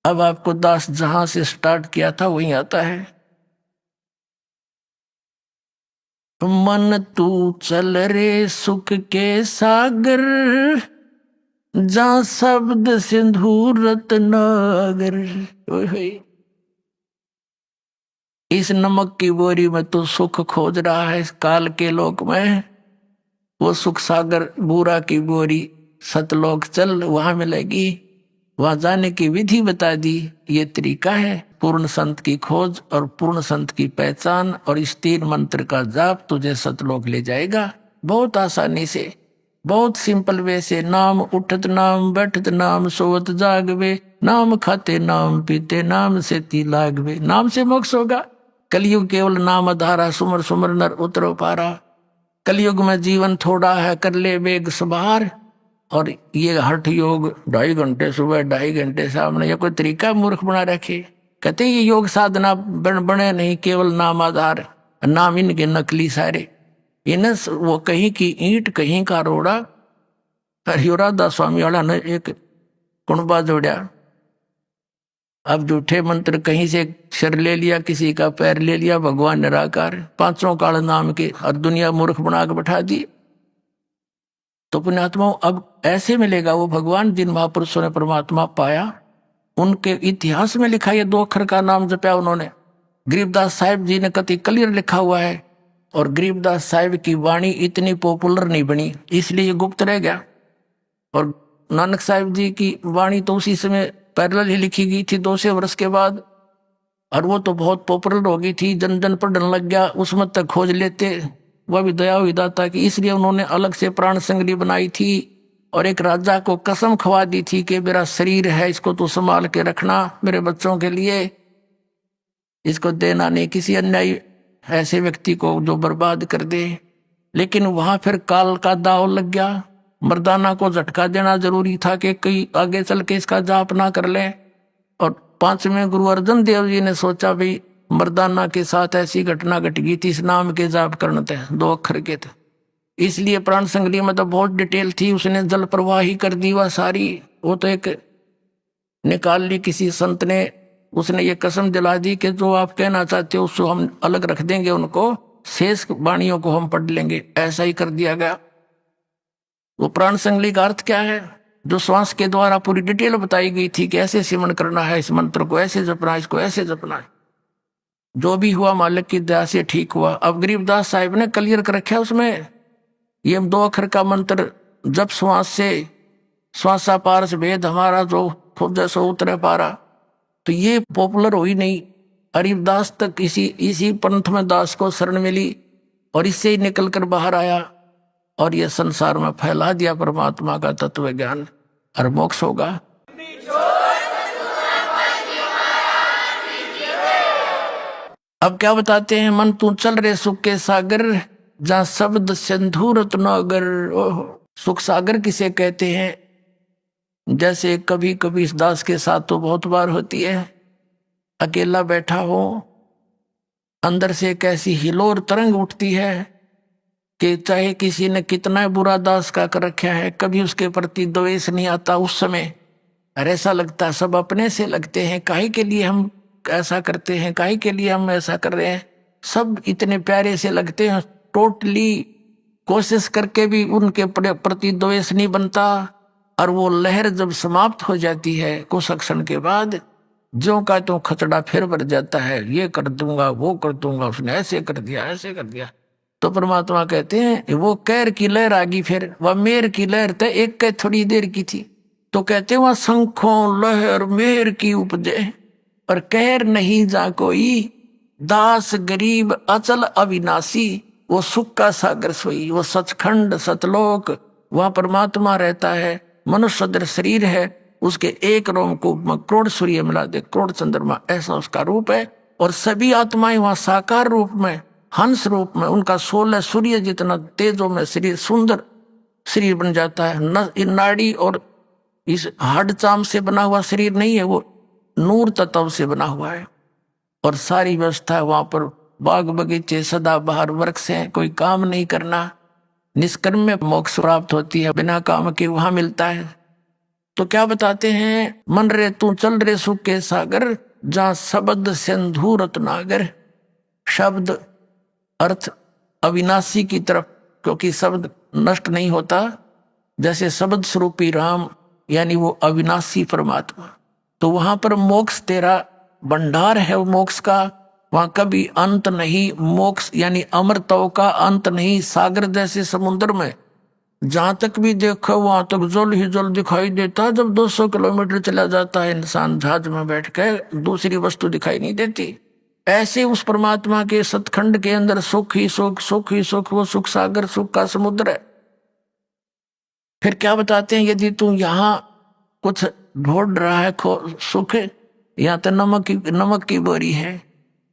अब आपको दास जहां से स्टार्ट किया था वहीं आता है। मन तू चल रे सुख के सागर, जहां शब्द सिंधु रत्नागर। इस नमक की बोरी में तो सुख खोज रहा है काल के लोक में, वो सुख सागर बूरा की बोरी सतलोक चल, वहां मिलेगी। वहां जाने की विधि बता दी। ये तरीका है पूर्ण संत की खोज और पूर्ण संत की पहचान, और इस 3 मंत्र का जाप तुझे सतलोक ले जाएगा बहुत आसानी से, बहुत सिंपल वे से। नाम उठत नाम बैठत नाम सोवत जागवे, नाम खाते नाम पीते नाम से ती लागवे। नाम से मोक्ष होगा। कलयुग केवल नाम आधारा, सुमर सुमर नर उतरो पारा। कलयुग में जीवन थोड़ा है, कर ले वेग सवार। और ये हठ योग 2.5 घंटे सुबह 2.5 घंटे सामने, ये कोई तरीका मूर्ख बना रखे। कहते ये योग साधना बने नहीं, केवल नाम आधार। नाम इनके नकली सारे, इन वो कहीं की ईंट कहीं का रोड़ा। हरियोरादा स्वामी वाला ने एक कुणबा जोड़ा। अब झूठे मंत्र कहीं से सिर ले लिया, किसी का पैर ले लिया, भगवान निराकार 5 काल नाम के, और दुनिया मूर्ख बना के बैठा दी। तो पुण्यात्माओं, अब ऐसे मिलेगा वो भगवान जिन महापुरुषों ने परमात्मा पाया। उनके इतिहास में लिखा, ये 2 अक्षर का नाम जपया उन्होंने। गरीबदास साहिब जी ने कति क्लियर लिखा हुआ है, और गरीबदास साहिब की वाणी इतनी पॉपुलर नहीं बनी, इसलिए गुप्त रह गया। और नानक साहिब जी की वाणी तो उसी समय पैरेलल ही लिखी गई थी 200 वर्ष के बाद, और वो तो बहुत पॉपुलर हो गई थी, जन जन पढ़ने लग गया, उसमें तक खोज लेते। वह भी दया हुई दाता की, इसलिए उन्होंने अलग से प्राण संगली बनाई थी, और एक राजा को कसम खवा दी थी कि मेरा शरीर है, इसको तो संभाल के रखना मेरे बच्चों के लिए, इसको देना नहीं किसी अन्यायी ऐसे व्यक्ति को जो बर्बाद कर दे। लेकिन वहां फिर काल का दाव लग गया। मर्दाना को झटका देना जरूरी था कि कहीं आगे चल के इसका जाप ना कर ले। और 5वें गुरु अर्जन देव जी ने सोचा भाई मर्दाना के साथ ऐसी घटना घट गई थी, इस नाम के जाप करने थे, 2 अक्षर के थे। इसलिए प्राण संगली में तो बहुत डिटेल थी, उसने जल प्रवाही कर दी वह सारी। वो तो एक निकाल ली किसी संत ने, उसने ये कसम दिला दी कि जो आप कहना चाहते हो उसको हम अलग रख देंगे, उनको शेष वाणियों को हम पढ़ लेंगे। ऐसा ही कर दिया गया। वो प्राण संगली का अर्थ क्या है? जो श्वास के द्वारा पूरी डिटेल बताई गई थी कि ऐसे सिमरण करना है, इस मंत्र को ऐसे जपना है, इसको ऐसे जपना है। जो भी हुआ मालिक की दया से ठीक हुआ। अब गरीबदास साहिब ने क्लियर कर रखा उसमें, ये 2 अक्षर का मंत्र जब श्वास से, श्वासा पार से भेद हमारा, जो खुद जैसो उतरे पारा। तो ये पॉपुलर हुई नहीं। गरीबदास तक इसी पंथ में दास को शरण मिली, और इससे ही निकल कर बाहर आया। और ये संसार में फैला दिया परमात्मा का तत्व ज्ञान, और मोक्ष होगा। अब क्या बताते हैं, मन तू चल रे सुख के सागर, जहाँ शब्द सिंधु रत्नागर। ओह, सुख सागर किसे कहते हैं? जैसे कभी कभी इस दास के साथ तो बहुत बार होती है, अकेला बैठा हो, अंदर से एक ऐसी हिलोर तरंग उठती है कि चाहे किसी ने कितना बुरा दास का कर रखा है, कभी उसके प्रति द्वेष नहीं आता उस समय। और ऐसा लगता है सब अपने से लगते हैं, काहे के लिए हम ऐसा करते हैं, काहे के लिए हम ऐसा कर रहे हैं, सब इतने प्यारे से लगते हैं, टोटली कोशिश करके भी उनके प्रति द्वेष नहीं बनता। और वो लहर जब समाप्त हो जाती है कुछ क्षण के बाद, जो का तो खचड़ा फिर भर जाता है, ये कर दूंगा वो कर दूंगा, उसने ऐसे कर दिया ऐसे कर दिया। तो परमात्मा कहते हैं वो कैर की लहर आ गई, फिर वह मेर की लहर तो एक के थोड़ी देर की थी। तो कहते हैं वह शंखों लहर मेर की उपजे, और कहर नहीं जा कोई, दास गरीब अचल अविनाशी। वो सुख का सागर सोई, वो सचखंड सतलोक, वह परमात्मा रहता है। मनुष्य सदृश शरीर है, उसके एक रोमकूप में करोड़ सूर्य मिला दे, करोड़ चंद्रमा, ऐसा उसका रूप है। और सभी आत्माएं वहां साकार रूप में, हंस रूप में, उनका 16 सूर्य जितना तेजों में शरीर, सुंदर शरीर बन जाता है। इन नाड़ी और इस हड्ड चाम से बना हुआ शरीर नहीं है, वो नूर तत्व से बना हुआ है। और सारी व्यवस्था है वहां पर, बाग बगीचे सदा बाहर, वृक्ष हैं, कोई काम नहीं करना, निष्कर्म में मोक्ष प्राप्त होती है, बिना काम के वहां मिलता है। तो क्या बताते हैं, मन रे तू चल रे सुख के सागर, जहां शब्द सिंधु रत्नागर। शब्द अर्थ अविनाशी की तरफ, क्योंकि शब्द नष्ट नहीं होता, जैसे शब्द स्वरूपी राम यानी वो अविनाशी परमात्मा। तो वहां पर मोक्ष तेरा भंडार है, वो मोक्ष का वहां कभी अंत नहीं। मोक्ष यानी अमरत्व का अंत नहीं। सागर जैसे समुद्र में जहां तक भी देखो वहां तक जल ही जल दिखाई देता। जब 200 किलोमीटर चला जाता है इंसान जहाज में बैठ के, दूसरी वस्तु दिखाई नहीं देती। ऐसे उस परमात्मा के सतखंड के अंदर सुख ही सुख, सुख ही सुख, वो सुख सागर, सुख का समुद्र है। फिर क्या बताते हैं, यदि तू यहाँ कुछ ढूंढ रहा है सुख, यहाँ तो नमक की बोरी है।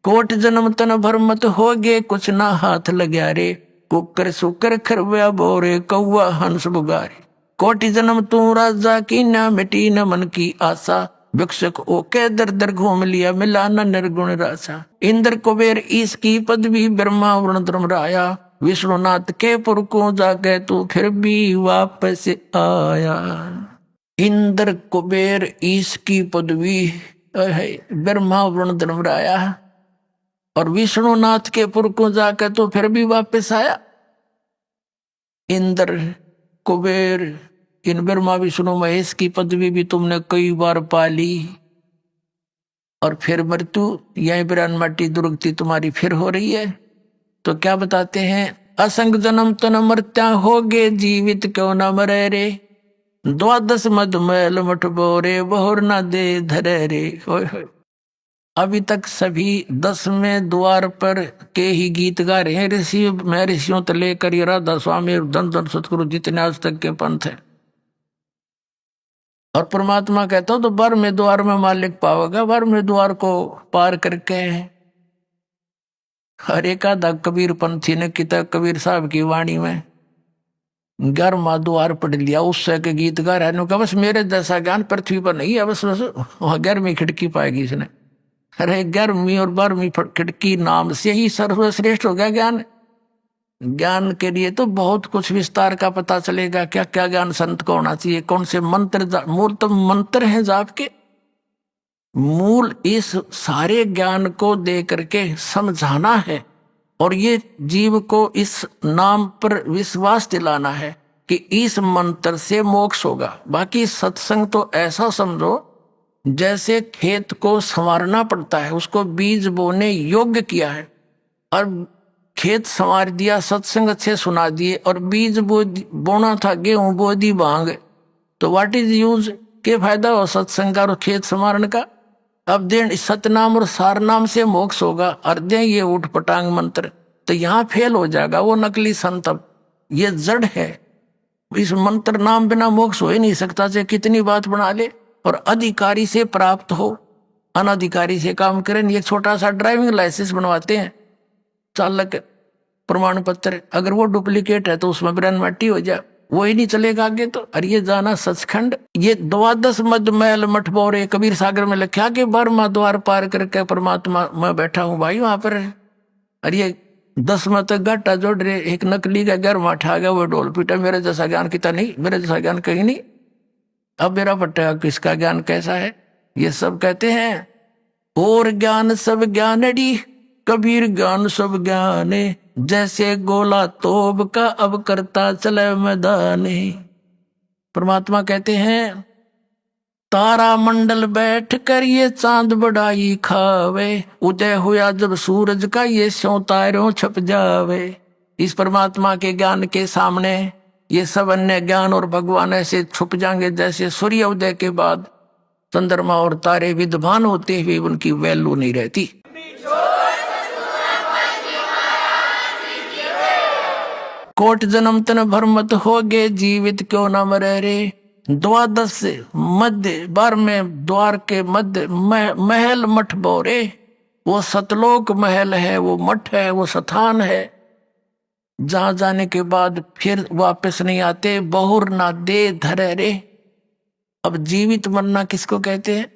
कोट जन्म तन भर मत होगे, कुछ ना हाथ लग्या रे, कुकर सुकर खरव्या बोरे, कौआ हंस बुगारे। कोटि जन्म तू राजा की, ना मिटी न मन की आशा, भिक्षुक ओके दर दर घूम लिया, मिला न निर्गुण रासा। इंद्र कुबेर ईश की पदवी, ब्रह्मा वरुण धर्म राया, विष्णुनाथ के पुर को जाके तू फिर भी वापस आया। इंद्र कुबेर ईश की पदवी, ब्रह्मा वरुण धर्म राया, और विष्णुनाथ के पुर को जाकर तो फिर भी वापस आया। इंद्र कुबेर इन ब्रह्मा विष्णु महेश की पदवी भी तुमने कई बार पाली, और फिर मृत्यु यही बिरान माटी दुर्गति तुम्हारी फिर हो रही है। तो क्या बताते हैं, असंग जन्म तन मृत्या होगे, जीवित क्यों न मरे रे, द्वादश मधुमैल मठ बोरे, बहुर न दे धरे रे। अभी तक सभी 10वें द्वार पर के ही गीत गा रहे हैं ऋषि। मैं ऋषियों तो लेकर ये राधा स्वामी धन धन सतगुरु जितने आज तक के पंथ है। और परमात्मा कहता हूं तो 12वें द्वार में मालिक पाओगा। 12वें द्वार को पार करके हर एक आधा कबीर पंथी ने किता कबीर साहब की वाणी में 11वां द्वार पढ़ लिया, उससे के गीत गा रहा है। बस मेरे जैसा ज्ञान पृथ्वी पर नहीं है, बस 11वीं खिड़की पाएगी इसने। अरे 11वीं और 12वीं खिड़की नाम से ही सर्वश्रेष्ठ हो गया ज्ञान। ज्ञान के लिए तो बहुत कुछ विस्तार का पता चलेगा, क्या क्या ज्ञान संत को होना चाहिए, कौन से मंत्र, मूल तो मंत्र है जाप के। मूल इस सारे ज्ञान को दे करके समझाना है, और ये जीव को इस नाम पर विश्वास दिलाना है कि इस मंत्र से मोक्ष होगा। बाकी सत्संग तो ऐसा समझो जैसे खेत को संवारना पड़ता है, उसको बीज बोने योग्य किया है और खेत संवार दिया, सत्संग अच्छे सुना दिए, और बीज बोना था गेहूं बो दी भांग, तो व्हाट इज यूज, के फायदा हो सत्संग का और खेत संवारन का। अब देन सतनाम और सारनाम से मोक्ष होगा, और दे ये उठ पटांग मंत्र, तो यहाँ फेल हो जाएगा वो नकली संत। अब ये जड़ है। इस मंत्र नाम बिना मोक्ष हो ही नहीं सकता, चाहे कितनी बात बना ले। और अधिकारी से प्राप्त हो, अनाधिकारी से काम करें। ये छोटा सा ड्राइविंग लाइसेंस बनवाते हैं, चालक प्रमाण पत्र, अगर वो डुप्लीकेट है तो उसमें ब्रेन मट्टी हो जाए, वो ही नहीं चलेगा आगे तो। और ये जाना सचखंड, ये 12 मद महल मठ बोरे कबीर सागर में लिखा कि 12वां द्वार पार करके परमात्मा मैं बैठा हूं भाई वहां पर। और ये 10 तक घाटा जोड़ रहे, एक नकली का 11वां ठा गया, वो ढोल पीटा, मेरे जैसा ज्ञान किता नहीं, मेरे जैसा ज्ञान कहीं नहीं। अब मेरा पट्टा किसका ज्ञान कैसा है? ये सब कहते हैं और ज्ञान सब ज्ञानड़ी, कबीर ज्ञान सब ज्ञाने, जैसे गोला तोब का अब करता चले मैदाने। परमात्मा कहते हैं तारा मंडल बैठ कर ये चांद बड़ाई खावे, उदय हुआ जब सूरज का ये स्यों तारों छप जावे। इस परमात्मा के ज्ञान के सामने ये सब अन्य ज्ञान और भगवान ऐसे छुप जाएंगे जैसे सूर्य उदय के बाद चंद्रमा और तारे विद्वान होते हुए उनकी वैल्यू नहीं रहती। कोट जन्म तन भरमत होगे, जीवित क्यों न मरे रे। 12 मध्य 12वें द्वार के मध्य महल मठ बोरे, वो सतलोक महल है, वो मठ है, वो स्थान है जहां जाने के बाद फिर वापस नहीं आते। बहुर ना दे धरे रे। अब जीवित मरना किसको कहते हैं?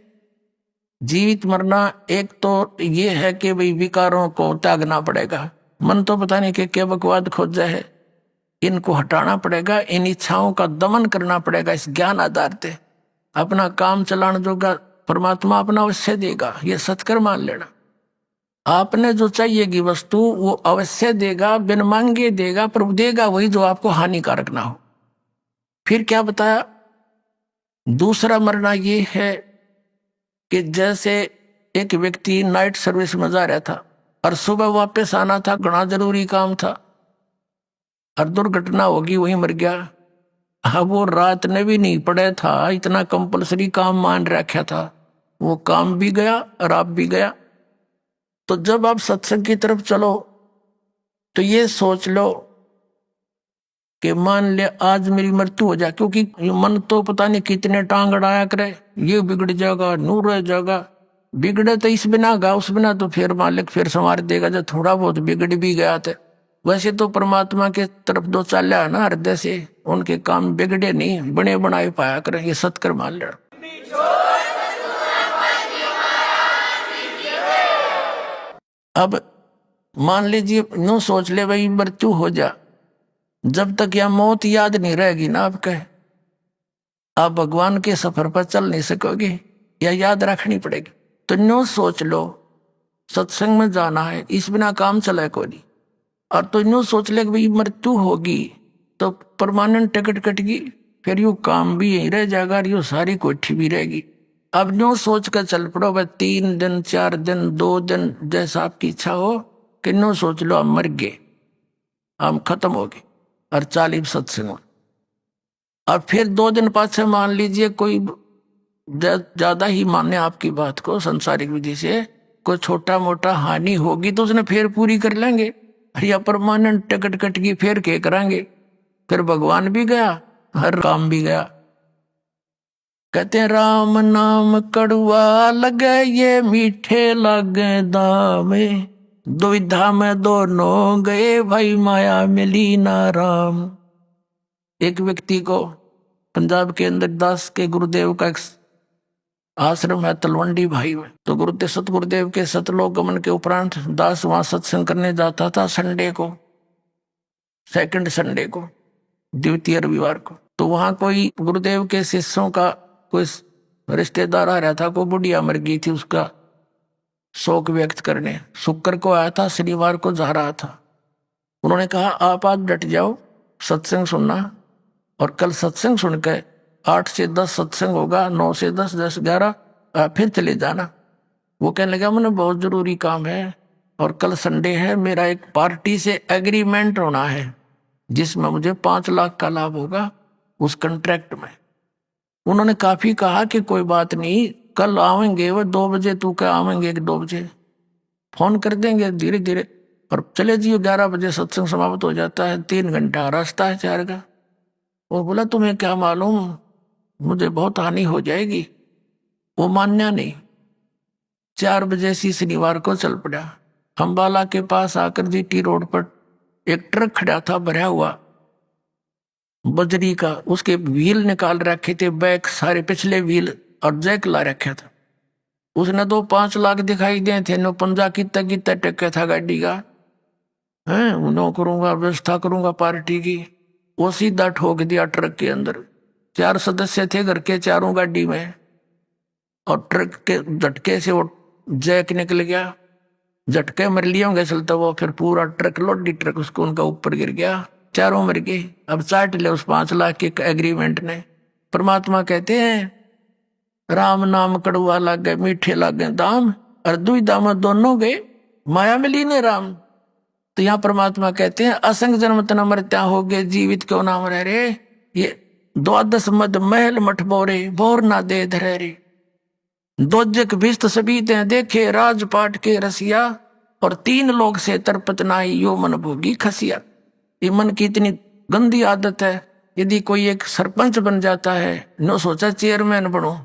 जीवित मरना एक तो ये है कि भाई विकारों को त्यागना पड़ेगा। मन तो पता नहीं कि क्या बकवाद खोजा है, इनको हटाना पड़ेगा, इन इच्छाओं का दमन करना पड़ेगा। इस ज्ञान आधार पे अपना काम चलाने जोगा परमात्मा अपना अवश्य देगा, ये सत्कर मान लेना। आपने जो चाहिएगी वस्तु वो अवश्य देगा, बिन मांगे देगा, पर देगा वही जो आपको हानिकारक ना हो। फिर क्या बताया? दूसरा मरना ये है कि जैसे एक व्यक्ति नाइट सर्विस में जा रहा था और सुबह वापस आना था, घना जरूरी काम था, और दुर्घटना होगी, वही मर गया। अब वो रात ने भी नहीं पड़े था, इतना कंपलसरी काम मान रखा था, वो काम भी गया और आप भी गया। तो जब आप सत्संग की तरफ चलो तो ये सोच लो कि मान ले आज मेरी मृत्यु हो जाए, क्योंकि मन तो पता नहीं कितने टांग अड़ाया करे, ये बिगड़ जाएगा, नूर रह जाएगा। बिगड़े तो इस बिना गा, उस बिना तो फिर मालिक फिर संवार देगा, जब थोड़ा बहुत बिगड़ भी गया था। वैसे तो परमात्मा के तरफ दो चाल्या है ना हृदय से, उनके काम बिगड़े नहीं, बने बनाए पाया करें, ये सत्कर मान लेना। अब मान लीजिए यूं सोच ले भाई मृत्यु हो जा, जब तक यह मौत याद नहीं रहेगी ना आपके, आप भगवान के सफर पर चल नहीं सकोगे, या याद रखनी पड़ेगी। तो यूं सोच लो सत्संग में जाना है, इस बिना काम चले को नहीं। और तो यूं सोच ले कि भाई मृत्यु होगी तो परमानेंट टिकट कटेगी, फिर यू काम भी यहीं रह जाएगा और यू सारी कोठी भी रहेगी। अब यूं सोच कर चल पड़ो भाई 3 दिन 4 दिन 2 दिन जैसा आपकी इच्छा हो, कि यूं सोच लो हम मर गए, हम खत्म हो गए और 40 सत्संग में। और फिर 2 दिन पाछे मान लीजिए कोई ज्यादा ही माने आपकी बात को संसारिक विधि से, कोई छोटा मोटा हानि होगी तो उसने फिर पूरी कर लेंगे, या परमानेंट टिकट कट गई फिर क्या करांगे, फिर भगवान भी गया हर काम भी गया। कहते हैं राम नाम कड़वा लगे ये मीठे लगे दामे, दुविधा में दोनों गए भाई माया मिली ना राम। एक व्यक्ति को पंजाब के अंदर दास के गुरुदेव का एक आश्रम है तलवंडी भाई में, तो गुरुदेव सतगुरुदेव के सतलोक गमन के उपरांत दास वहां सत्संग करने जाता था संडे को, सेकंड संडे को, द्वितीय रविवार को। तो वहां कोई गुरुदेव के शिष्यों का कोई रिश्तेदार आ रहा था, कोई बुढ़िया मर गई थी, उसका शोक व्यक्त करने शुक्र को आया था, शनिवार को जा रहा था। उन्होंने कहा आप आज डट जाओ सत्संग सुनना, और कल सत्संग सुनकर 8 से 10 सत्संग होगा, 9 से 10, 10 11 फिर चले जाना। वो कहने लगा मैंने बहुत जरूरी काम है और कल संडे है, मेरा एक पार्टी से एग्रीमेंट होना है जिसमें मुझे 5 लाख का लाभ होगा उस कॉन्ट्रैक्ट में। उन्होंने काफी कहा कि कोई बात नहीं, कल आवेंगे वो 2 बजे, तू क्या आवेंगे 2 बजे, फोन कर देंगे धीरे धीरे। और चले जियो 11 बजे सत्संग समाप्त हो जाता है, 3 घंटा का रास्ता है 4 का। वो बोला तुम्हें क्या मालूम, मुझे बहुत हानि हो जाएगी। वो मान्या नहीं। 4 बजे सी शनिवार को चल पड़ा। अम्बाला के पास आकर जीटी रोड पर एक ट्रक खड़ा था भरा हुआ बजरी का, उसके व्हील निकाल रखे थे, बैक सारे पिछले व्हील और जैक ला रखा था। उसने 2-5 लाख दिखाई दिए थे। नो पंजा कितना टक्का था गाड़ी का, है नो करूंगा व्यवस्था करूंगा पार्टी की। वो सीधा ठोक दिया ट्रक के अंदर। 4 सदस्य थे घर के, चारों गाड़ी में, और ट्रक के झटके से वो जैक निकल गया। झटके मर लिए होंगे चलता वो, फिर पूरा ट्रक लोडी ट्रक उसको उनका ऊपर गिर गया, चारों मर गए। अब चाट ले उस 5 लाख के एग्रीमेंट ने। परमात्मा कहते हैं राम नाम कड़वा लागे मीठे लागे दाम, और दुई दाम दोनों गए माया मिली ने राम। तो यहाँ परमात्मा कहते हैं असंग जन्म तना मरत्या हो गए जीवित क्यों नाम रह रे, ये 12 मद महल मठ बोरे बोर ना दे धरे रे। दोजक भिस्त सभी ते देखे राजपाट के रसिया, और 3 लोग से तरपत नाई यो मन भोगी खसिया। ये मन की इतनी गंदी आदत है। यदि कोई एक सरपंच बन जाता है, नो सोचा चेयरमैन बनो,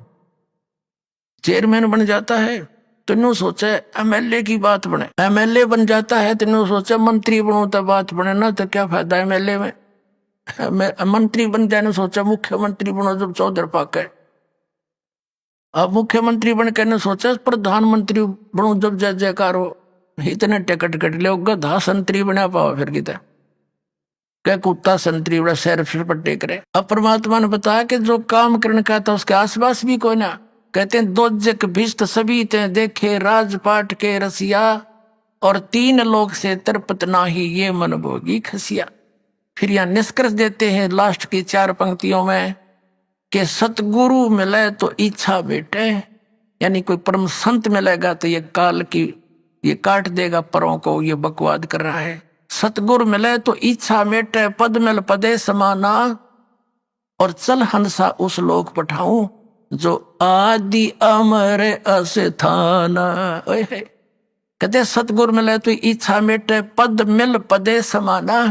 चेयरमैन बन जाता है तो नो सोचा एमएलए की बात बने, एमएलए बन जाता है तो नो सोचा मंत्री बनो तो बात बने ना, तो क्या फायदा एमएलए में। मंत्री बन जाने सोचा मुख्यमंत्री बनो जब चौधर पाके। अब मुख्यमंत्री बन के ने सोचा प्रधानमंत्री बनो जब जय जयकार हो। इतने टिकट कट ले गधा संतरी बना पाओ फिर कितना क्या कुत्ता संतरी बड़ा सैर फिर पर टेक रहे। अब परमात्मा ने बताया कि जो काम करने का था उसके आसपास भी कोई ना। कहते हैं दोजक भिष्ट सभी ते देखे राजपाट के रसिया, और 3 लोग से तरपत नाही ये मन भोगी खसिया। फिर यह निष्कर्ष देते हैं लास्ट की 4 पंक्तियों में कि सतगुरु मिले तो इच्छा बेटे, यानी कोई परम संत मिलेगा तो ये काल की ये काट देगा परों को, ये बकवाद कर रहा है। सतगुरु मिले तो इच्छा मेटे पद मिल पदे समाना, और चल हंसा उस लोक पठाऊं जो आदि अमर अस्थाना। कहते सतगुरु मिले तो इच्छा मेटे पद मिल पदे समाना।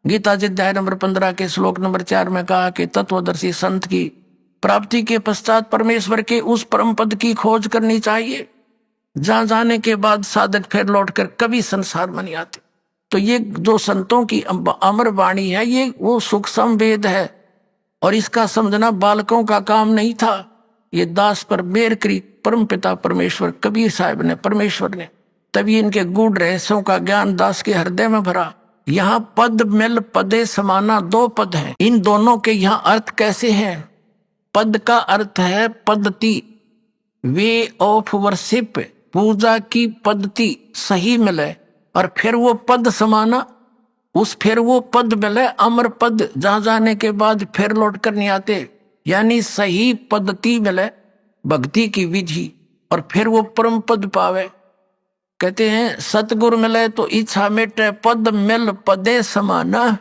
गीता जी अध्याय नंबर 15 के श्लोक नंबर 4 में कहा कि तत्वदर्शी संत की प्राप्ति के पश्चात परमेश्वर के उस परम पद की खोज करनी चाहिए, जहां जाने के बाद साधक फिर लौटकर कभी संसार में नहीं आते। तो ये जो संतों की अमर वाणी है, ये वो सूक्ष्म वेद है, और इसका समझना बालकों का काम नहीं था। ये दास पर मेर करी परम पिता परमेश्वर कबीर साहब ने, परमेश्वर ने, तभी इनके गूढ़ रहस्यों का ज्ञान दास के हृदय में भरा। यहाँ पद मिल पदे समाना 2 पद हैं। इन दोनों के यहाँ अर्थ कैसे हैं? पद का अर्थ है पद्धति, वे ऑफ वर्शिप, पूजा की पद्धति सही मिले, और फिर वो पद समाना, फिर वो पद मिले अमर पद, जहां जाने के बाद फिर लौट कर नहीं आते, यानी सही पद्धति मिले भक्ति की विधि, और फिर वो परम पद पावे। कहते हैं सतगुरु मिले तो इच्छा मेटे पद मिल पदे समाना,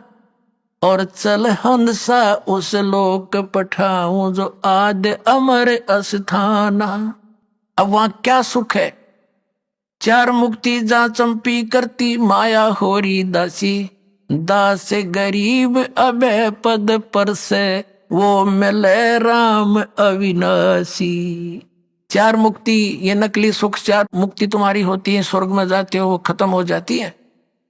और चल हंसा उस लोक पठाऊं जो आद अमर अस्थाना। अब वहां क्या सुख है? 4 मुक्ति जा चंपी करती माया होरी दासी, दास गरीब अबे पद पर से वो मिले राम अविनाशी। 4 मुक्ति ये नकली सुख, 4 मुक्ति तुम्हारी होती है, स्वर्ग में जाते हो वो खत्म हो जाती है।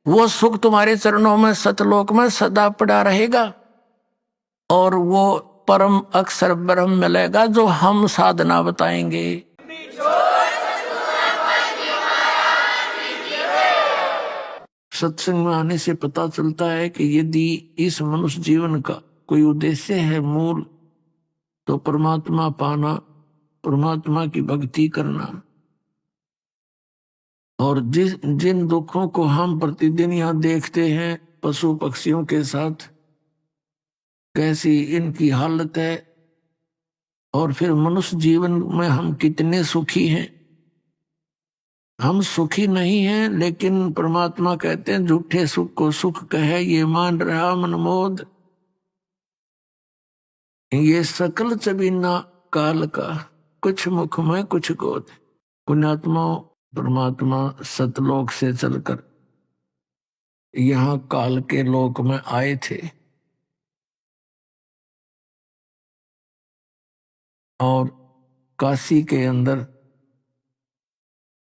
वो सुख तुम्हारे चरणों में सतलोक में सदा पड़ा रहेगा, और वो परम अक्षर ब्रह्म मिलेगा जो हम साधना बताएंगे। सत्संग में आने से पता चलता है कि यदि इस मनुष्य जीवन का कोई उद्देश्य है मूल, तो परमात्मा पाना, परमात्मा की भक्ति करना। और जिन दुखों को हम प्रतिदिन यहाँ देखते हैं पशु पक्षियों के साथ, कैसी इनकी हालत है, और फिर मनुष्य जीवन में हम कितने सुखी हैं। हम सुखी नहीं हैं, लेकिन परमात्मा कहते हैं झूठे सुख को सुख कहे ये मान रहा मनमोद, ये सकल चबीना काल का, कुछ मुख में कुछ गोद। पुण्यात्मा परमात्मा सतलोक से चलकर यहाँ काल के लोक में आए थे और काशी के अंदर,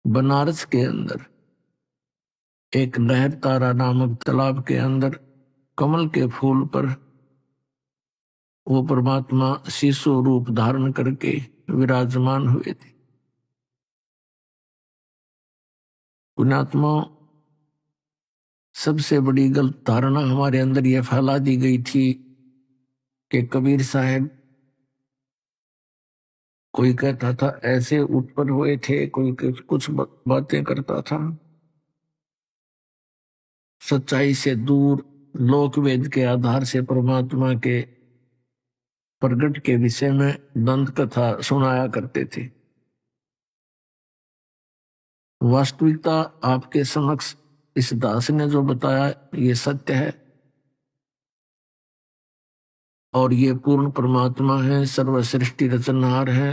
बनारस के अंदर एक लहर तारा नामक तालाब के अंदर कमल के फूल पर वो परमात्मा शिशु रूप धारण करके विराजमान हुए थे। पुण्यात्मा, सबसे बड़ी गलत धारणा हमारे अंदर यह फैला दी गई थी कि कबीर साहब, कोई कहता था ऐसे उत्पन्न हुए थे, कोई कुछ बातें करता था। सच्चाई से दूर लोक वेद के आधार से परमात्मा के प्रगट के विषय में दंत कथा सुनाया करते थे। वास्तविकता आपके समक्ष इस दास ने जो बताया ये सत्य है, और ये पूर्ण परमात्मा है, सर्वसृष्टि रचनहार है,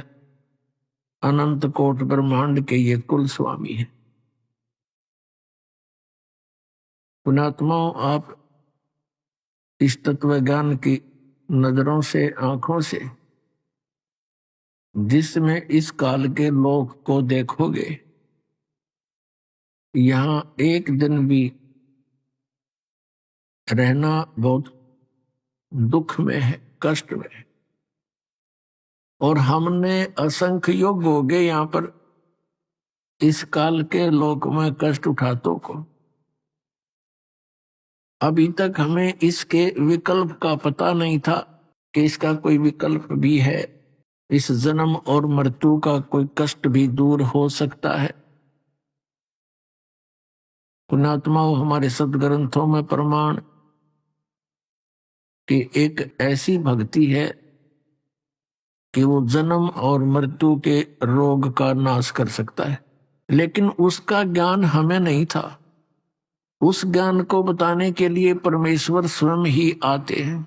अनंत कोट ब्रह्मांड के ये कुल स्वामी है। पुण्यात्माओं, आप इस तत्व ज्ञान की नजरों से, आंखों से, जिसमें इस काल के लोक को देखोगे, यहां एक दिन भी रहना बहुत दुख में है, कष्ट में है। और हमने असंख्य योग हो गए यहां पर इस काल के लोक में कष्ट उठातों को। अभी तक हमें इसके विकल्प का पता नहीं था कि इसका कोई विकल्प भी है, इस जन्म और मृत्यु का कोई कष्ट भी दूर हो सकता है। पुण्यात्माओं, हमारे सदग्रंथों में प्रमाण कि एक ऐसी भक्ति है कि वो जन्म और मृत्यु के रोग का नाश कर सकता है, लेकिन उसका ज्ञान हमें नहीं था। उस ज्ञान को बताने के लिए परमेश्वर स्वयं ही आते हैं।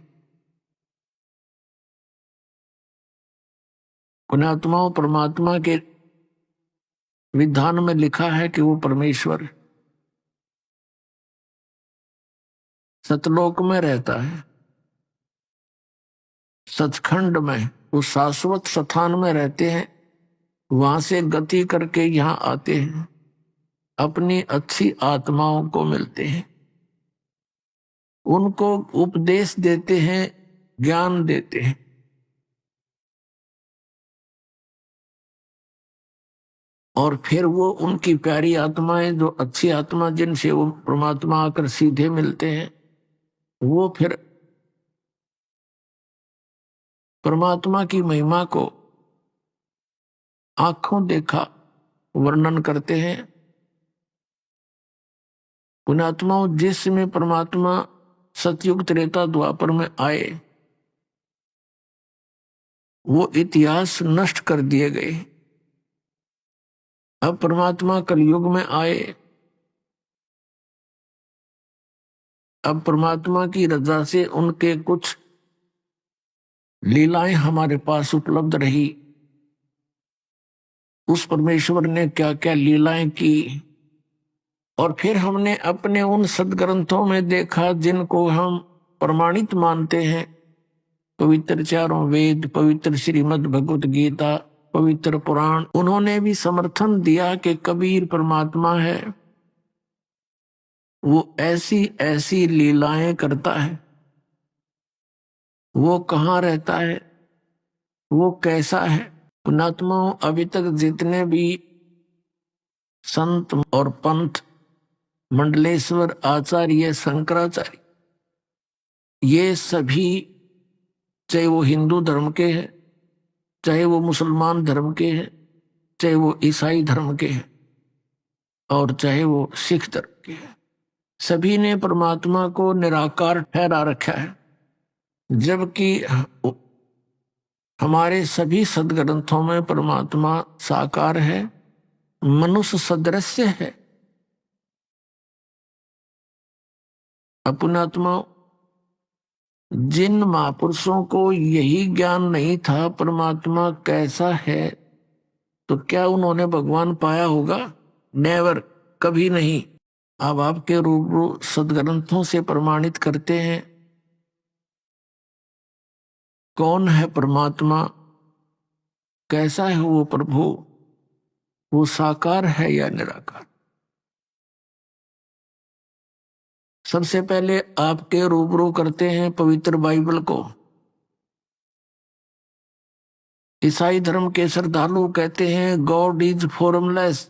पुण्यात्माओं, परमात्मा के विधान में लिखा है कि वो परमेश्वर सतलोक में रहता है, सचखंड में, उस शाश्वत स्थान में रहते हैं, वहां से गति करके यहां आते हैं, अपनी अच्छी आत्माओं को मिलते हैं, उनको उपदेश देते हैं, ज्ञान देते हैं। और फिर वो उनकी प्यारी आत्माएं, जो अच्छी आत्मा जिनसे वो परमात्मा आकर सीधे मिलते हैं, वो फिर परमात्मा की महिमा को आंखों देखा वर्णन करते हैं। पुण्यात्माओं, जिस समय परमात्मा सतयुग त्रेता द्वापर में आए, वो इतिहास नष्ट कर दिए गए। अब परमात्मा कलयुग में आए, अब परमात्मा की रजा से उनके कुछ लीलाएं हमारे पास उपलब्ध रही। उस परमेश्वर ने क्या क्या लीलाएं की, और फिर हमने अपने उन सदग्रंथों में देखा जिनको हम प्रमाणित मानते हैं, पवित्र चारों वेद, पवित्र श्रीमद् भगवत गीता, पवित्र पुराण, उन्होंने भी समर्थन दिया कि कबीर परमात्मा है, वो ऐसी ऐसी लीलाएं करता है, वो कहाँ रहता है, वो कैसा है। पुण्यात्माओं, अभी तक जितने भी संत और पंथ, मंडलेश्वर, आचार्य, शंकराचार्य, ये सभी, चाहे वो हिंदू धर्म के हैं, चाहे वो मुसलमान धर्म के हैं, चाहे वो ईसाई धर्म के हैं, और चाहे वो सिख धर्म के हैं, सभी ने परमात्मा को निराकार ठहरा रखा है। जबकि हमारे सभी सदग्रंथों में परमात्मा साकार है, मनुष्य सदृश्य है। पुण्यात्मा, जिन महापुरुषों को यही ज्ञान नहीं था परमात्मा कैसा है, तो क्या उन्होंने भगवान पाया होगा? नेवर, कभी नहीं। अब आपके रूबरू सदग्रंथों से प्रमाणित करते हैं कौन है परमात्मा, कैसा है वो प्रभु, वो साकार है या निराकार। सबसे पहले आपके रूबरू करते हैं पवित्र बाइबल को। ईसाई धर्म के श्रद्धालु कहते हैं गॉड इज फॉर्मलेस,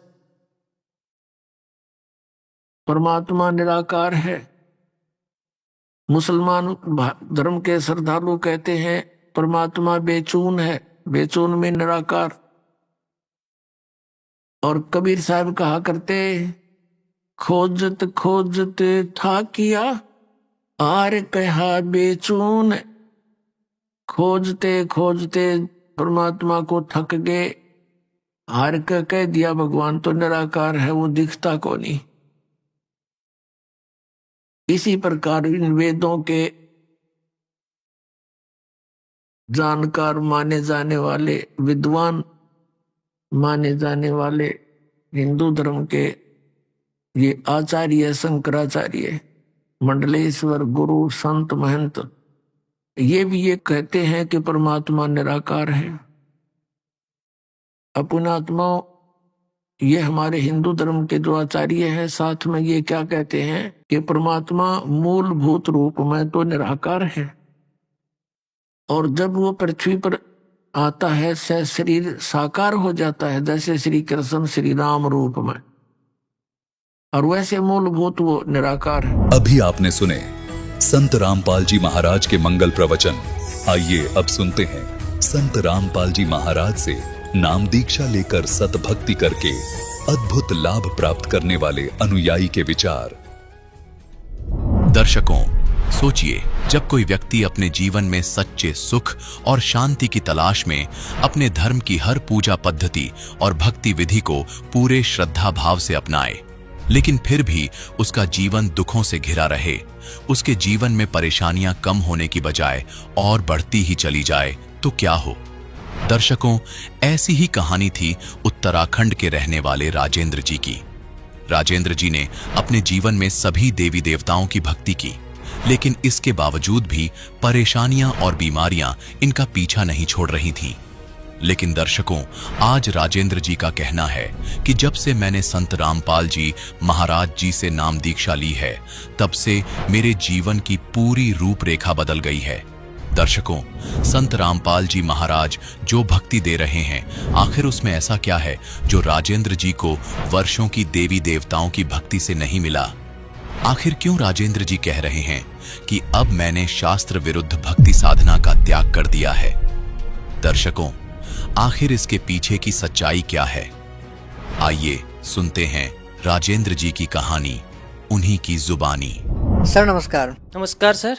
परमात्मा निराकार है। मुसलमान धर्म के श्रद्धालु कहते हैं परमात्मा बेचून है, बेचून में निराकार। और कबीर साहब कहा करते खोजत खोजत था किया आर कहा बेचून। खोजते खोजते परमात्मा को थक गए, हार कर कह दिया भगवान तो निराकार है, वो दिखता को नहीं। इसी प्रकार इन वेदों के जानकार माने जाने वाले, विद्वान माने जाने वाले हिंदू धर्म के ये आचार्य, शंकराचार्य, मंडलेश्वर, गुरु, संत, महंत, ये भी ये कहते हैं कि परमात्मा निराकार है। अपनात्मा ये हमारे हिंदू धर्म के जो आचार्य हैं साथ में ये क्या कहते हैं कि परमात्मा मूलभूत रूप में तो निराकार है, और जब वो पृथ्वी पर आता है से शरीर साकार हो जाता है, जैसे श्री कृष्ण श्री राम रूप में, और वैसे मूलभूत वो निराकार है। अभी आपने सुने संत रामपाल जी महाराज के मंगल प्रवचन। आइए अब सुनते हैं संत रामपाल जी महाराज से नाम दीक्षा लेकर सतभक्ति करके अद्भुत लाभ प्राप्त करने वाले अनुयायी के विचार। दर्शकों, सोचिए, जब कोई व्यक्ति अपने जीवन में सच्चे सुख और शांति की तलाश में अपने धर्म की हर पूजा पद्धति और भक्ति विधि को पूरे श्रद्धा भाव से अपनाए, लेकिन फिर भी उसका जीवन दुखों से घिरा रहे, उसके जीवन में परेशानियां कम होने की बजाय और बढ़ती ही चली जाए, तो क्या हो? दर्शकों, ऐसी ही कहानी थी उत्तराखंड के रहने वाले राजेंद्र जी की। राजेंद्र जी ने अपने जीवन में सभी देवी देवताओं की भक्ति की, लेकिन इसके बावजूद भी परेशानियां और बीमारियां इनका पीछा नहीं छोड़ रही थीं। लेकिन दर्शकों, आज राजेंद्र जी का कहना है कि जब से मैंने संत रामपाल जी महाराज जी से नाम दीक्षा ली है, तब से मेरे जीवन की पूरी रूपरेखा बदल गई है। दर्शकों, संत रामपाल जी महाराज जो भक्ति दे रहे हैं, आखिर उसमें ऐसा क्या है जो राजेंद्र जी को वर्षों की देवी देवताओं की भक्ति से नहीं मिला? आखिर क्यों राजेंद्र जी कह रहे हैं कि अब मैंने शास्त्र विरुद्ध भक्ति साधना का त्याग कर दिया है? दर्शकों, आखिर इसके पीछे की सच्चाई क्या है? आइए सुनते हैं राजेंद्र जी की कहानी, उन्हीं की जुबानी। सर नमस्कार। नमस्कार सर,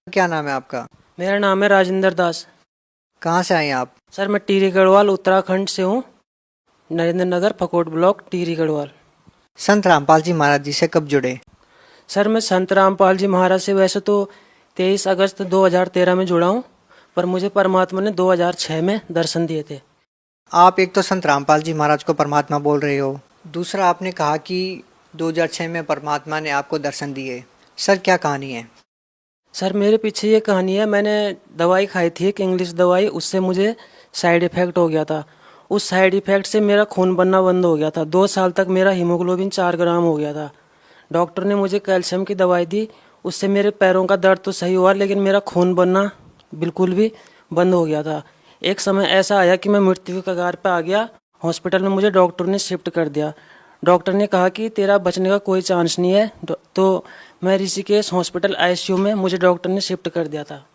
क्या नाम है आपका? मेरा नाम है राजेंद्र दास। कहाँ से आए हैं आप? सर मैं टिहरी गढ़वाल उत्तराखंड से हूँ, नरेंद्र नगर फकोट ब्लॉक टिहरी गढ़वाल। संत रामपाल जी महाराज जी से कब जुड़े? सर मैं संत रामपाल जी महाराज से वैसे तो 23 अगस्त 2013 में जुड़ा हूँ, पर मुझे परमात्मा ने 2006 में दर्शन दिए थे। आप एक तो संत रामपाल जी महाराज को परमात्मा बोल रहे हो, दूसरा आपने कहा कि 2006 में परमात्मा ने आपको दर्शन दिए। सर क्या कहानी है? सर मेरे पीछे ये कहानी है, मैंने दवाई खाई थी एक इंग्लिश दवाई, उससे मुझे साइड इफ़ेक्ट हो गया था। उस साइड इफ़ेक्ट से मेरा खून बनना बंद हो गया था। 2 साल तक मेरा हीमोग्लोबिन 4 ग्राम हो गया था। डॉक्टर ने मुझे कैल्शियम की दवाई दी, उससे मेरे पैरों का दर्द तो सही हुआ, लेकिन मेरा खून बनना बिल्कुल भी बंद हो गया था। एक समय ऐसा आया कि मैं मृत्यु के कगार पर आ गया। हॉस्पिटल में मुझे डॉक्टर ने शिफ्ट कर दिया। डॉक्टर ने कहा कि तेरा बचने का कोई चांस नहीं है, तो मैं ऋषिकेश हॉस्पिटल आईसीयू में मुझे डॉक्टर ने शिफ्ट कर दिया था।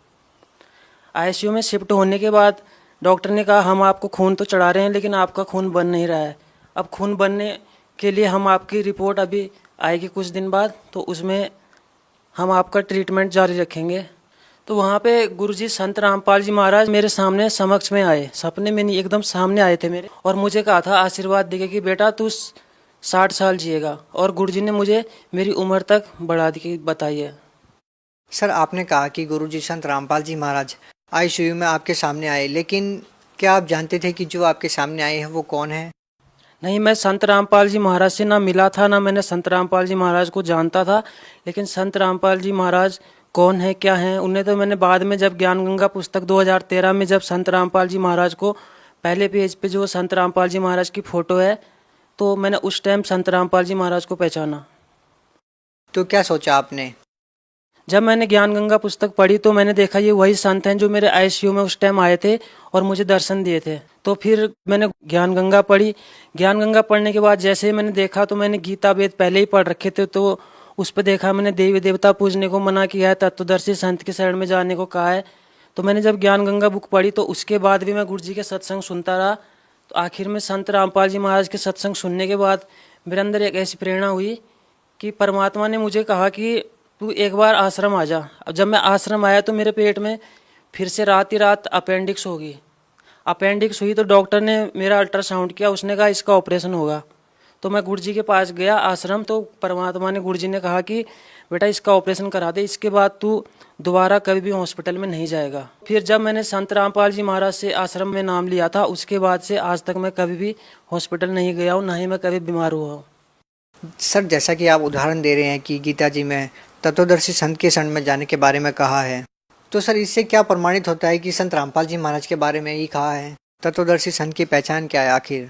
आईसीयू में शिफ्ट होने के बाद डॉक्टर ने कहा हम आपको खून तो चढ़ा रहे हैं, लेकिन आपका खून बन नहीं रहा है। अब खून बनने के लिए हम आपकी रिपोर्ट अभी आएगी कुछ दिन बाद, तो उसमें हम आपका ट्रीटमेंट जारी रखेंगे। तो वहाँ पे गुरुजी संत रामपाल जी महाराज मेरे सामने समक्ष में आए, सपने में नहीं, एकदम सामने आए थे मेरे, और मुझे कहा था आशीर्वाद देके कि बेटा तू 60 साल जिएगा। और गुरुजी ने मुझे मेरी उम्र तक बढ़ा दी बताई है। सर आपने कहा कि गुरुजी संत रामपाल जी महाराज आईसीयू में आपके सामने आए, लेकिन क्या आप जानते थे कि जो आपके सामने आए हैं वो कौन है? नहीं, मैं संत रामपाल जी महाराज से ना मिला था, ना मैंने संत रामपाल जी महाराज को जानता था। लेकिन संत रामपाल जी महाराज कौन है, क्या है, उन्हें तो मैंने बाद में, जब ज्ञान गंगा पुस्तक 2013 में जब संत रामपाल जी महाराज को पहले पेज पे जो संत रामपाल जी महाराज की फोटो है, तो मैंने उस टाइम संत रामपाल जी महाराज को पहचाना। तो क्या सोचा आपने? जब मैंने ज्ञान गंगा पुस्तक पढ़ी तो मैंने देखा ये वही संत हैं जो मेरे आईसीयू में उस टाइम आए थे और मुझे दर्शन दिए थे। तो फिर मैंने ज्ञान गंगा पढ़ी। ज्ञान गंगा पढ़ने के बाद जैसे ही मैंने देखा, तो मैंने गीता वेद पहले ही पढ़ रखे थे, तो उस पर देखा मैंने देवी देवता पूजने को मना किया है, तत्वदर्शी संत के शरण में जाने को कहा है। तो मैंने जब ज्ञान गंगा बुक पढ़ी तो उसके बाद भी मैं गुरु जी के सत्संग सुनता रहा। तो आखिर में संत रामपाल जी महाराज के सत्संग सुनने के बाद मेरे अंदर एक ऐसी प्रेरणा हुई कि परमात्मा ने मुझे कहा कि तू एक बार आश्रम आ जा। अब जब मैं आश्रम आया तो मेरे पेट में फिर से रात ही रात अपेंडिक्स होगी। अपेंडिक्स हुई तो डॉक्टर ने मेरा अल्ट्रासाउंड किया, उसने कहा इसका ऑपरेशन होगा। तो मैं गुरु जी के पास गया आश्रम, तो परमात्मा ने, गुरु जी ने कहा कि बेटा इसका ऑपरेशन करा दे, इसके बाद तू दोबारा कभी भी हॉस्पिटल में नहीं जाएगा। फिर जब मैंने संत रामपाल जी महाराज से आश्रम में नाम लिया था, उसके बाद से आज तक मैं कभी भी हॉस्पिटल नहीं गया हूँ, ना ही मैं कभी बीमार हुआ हूँ। सर, जैसा कि आप उदाहरण दे रहे हैं कि गीता जी में तत्वदर्शी संत के शरण में जाने के बारे में कहा है, तो सर इससे क्या प्रमाणित होता है कि संत रामपाल जी महाराज के बारे में ही कहा है? तत्वदर्शी संत की पहचान क्या है आखिर?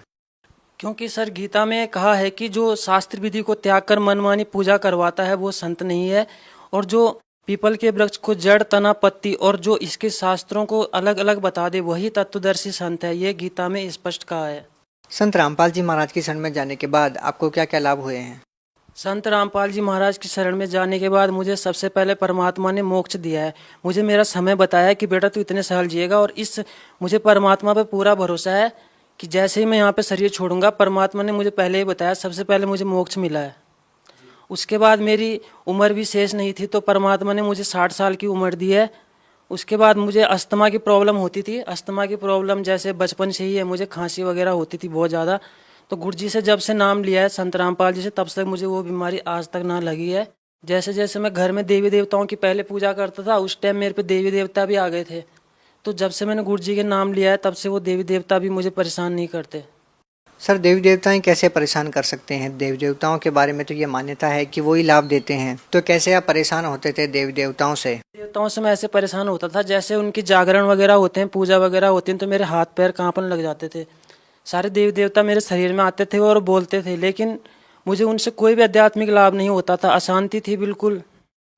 क्योंकि सर गीता में कहा है कि जो शास्त्र विधि को त्याग कर मनमानी पूजा करवाता है वो संत नहीं है, और जो पीपल के वृक्ष को जड़, तना, पत्ती और जो इसके शास्त्रों को अलग अलग बता दे वही तत्वदर्शी संत है। ये गीता में स्पष्ट कहा है। संत रामपाल जी महाराज की शरण में जाने के बाद आपको क्या क्या लाभ हुए हैं? संत रामपाल जी महाराज की शरण में जाने के बाद मुझे सबसे पहले परमात्मा ने मोक्ष दिया है। मुझे मेरा समय बताया कि बेटा तू इतने साल जिएगा, और इस मुझे परमात्मा पे पूरा भरोसा है कि जैसे ही मैं यहाँ पे शरीर छोड़ूंगा, परमात्मा ने मुझे पहले ही बताया, सबसे पहले मुझे मोक्ष मिला है। उसके बाद मेरी उम्र भी शेष नहीं थी, तो परमात्मा ने मुझे 60 साल की उम्र दी है। उसके बाद मुझे अस्थमा की प्रॉब्लम होती थी। अस्थमा की प्रॉब्लम जैसे बचपन से ही है, मुझे खांसी वगैरह होती थी बहुत ज़्यादा। तो गुरु जी से जब से नाम लिया है संत रामपाल जी से, तब से मुझे वो बीमारी आज तक ना लगी है। जैसे जैसे मैं घर में देवी देवताओं की पहले पूजा करता था, उस टाइम मेरे पे देवी देवता भी आ गए थे। तो जब से मैंने गुरु जी के नाम लिया है, तब से वो देवी देवता भी मुझे परेशान नहीं करते। सर, देवी देवताएं कैसे परेशान कर सकते हैं? देवी देवताओं के बारे में तो ये मान्यता है कि वो ही लाभ देते हैं, तो कैसे आप परेशान होते थे देवी देवताओं से? देवताओं से मैं ऐसे परेशान होता था, जैसे उनकी जागरण वगैरह होते हैं, पूजा वगैरह होती हैं, तो मेरे हाथ पैर कांपने लग जाते थे। सारे देवी देवता मेरे शरीर में आते थे और बोलते थे, लेकिन मुझे उनसे कोई भी आध्यात्मिक लाभ नहीं होता था, अशांति थी बिल्कुल।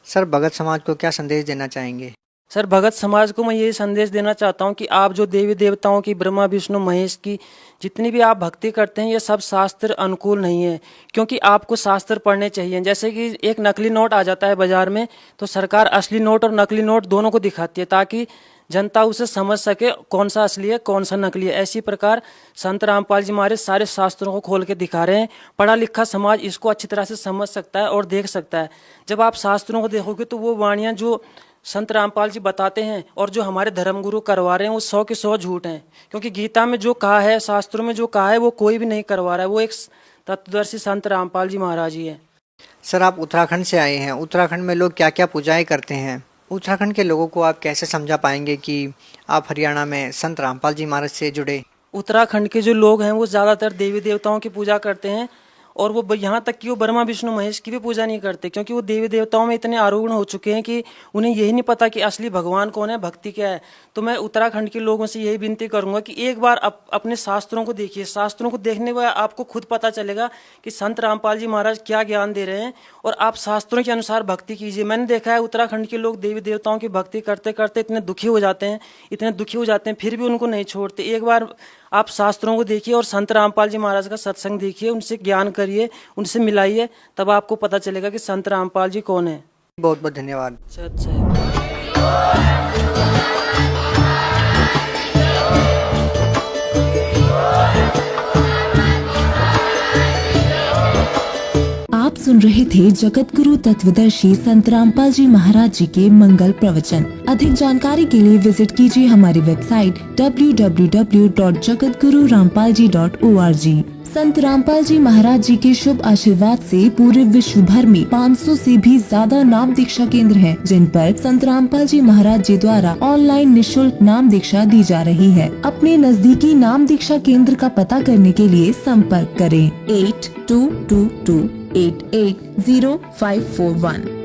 सर, भगत समाज को क्या संदेश देना चाहेंगे? सर, भगत समाज को मैं यही संदेश देना चाहता हूँ कि आप जो देवी देवताओं की, ब्रह्मा विष्णु महेश की जितनी भी आप भक्ति करते हैं, ये सब शास्त्र अनुकूल नहीं है। क्योंकि आपको शास्त्र पढ़ने चाहिए। जैसे कि एक नकली नोट आ जाता है बाजार में, तो सरकार असली नोट और नकली नोट दोनों को दिखाती है, ताकि जनता उसे समझ सके कौन सा असली है कौन सा नकली है। ऐसी प्रकार संत रामपाल जी हमारे सारे शास्त्रों को खोल के दिखा रहे हैं। पढ़ा लिखा समाज इसको अच्छी तरह से समझ सकता है और देख सकता है। जब आप शास्त्रों को देखोगे तो वो वाणियाँ जो संत रामपाल जी बताते हैं और जो हमारे धर्मगुरु करवा रहे हैं, वो 100 के 100 झूठ हैं। क्योंकि गीता में जो कहा है, शास्त्रों में जो कहा है, वो कोई भी नहीं करवा रहा है, वो एक तत्वदर्शी संत रामपाल जी महाराज ही है। सर, आप उत्तराखंड से आए हैं। उत्तराखंड में लोग क्या क्या पूजाएं करते हैं? उत्तराखंड के लोगों को आप कैसे समझा पाएंगे कि आप हरियाणा में संत रामपाल जी महाराज से जुड़े? उत्तराखंड के जो लोग हैं वो ज़्यादातर देवी देवताओं की पूजा करते हैं, और वो यहाँ तक कि वो ब्रह्मा विष्णु महेश की भी पूजा नहीं करते, क्योंकि वो देवी देवताओं में इतने आरूढ़ हो चुके हैं कि उन्हें यही नहीं पता कि असली भगवान कौन है, भक्ति क्या है। तो मैं उत्तराखंड के लोगों से यही विनती करूंगा कि एक बार अपने शास्त्रों को देखिए। शास्त्रों को देखने के बाद आपको खुद पता चलेगा कि संत रामपाल जी महाराज क्या ज्ञान दे रहे हैं, और आप शास्त्रों के अनुसार भक्ति कीजिए। मैंने देखा है उत्तराखंड के लोग देवी देवताओं की भक्ति करते करते इतने दुखी हो जाते हैं, फिर भी उनको नहीं छोड़ते। एक बार आप शास्त्रों को देखिए और संत रामपाल जी महाराज का सत्संग देखिए, उनसे ज्ञान करिए, उनसे मिलाइए, तब आपको पता चलेगा कि संत रामपाल जी कौन है। बहुत बहुत धन्यवाद। आप सुन रहे थे जगत गुरु तत्वदर्शी संत रामपाल जी महाराज जी के मंगल प्रवचन। अधिक जानकारी के लिए विजिट कीजिए हमारी वेबसाइट www.jagatgururampalji.org। संत रामपाल जी महाराज जी के शुभ आशीर्वाद से पूरे विश्व भर में 500 से भी ज्यादा नाम दीक्षा केंद्र हैं, जिन पर संत रामपाल जी महाराज जी द्वारा ऑनलाइन निशुल्क नाम दीक्षा दी जा रही है। अपने नजदीकी नाम दीक्षा केंद्र का पता करने के लिए संपर्क करें 8222880541।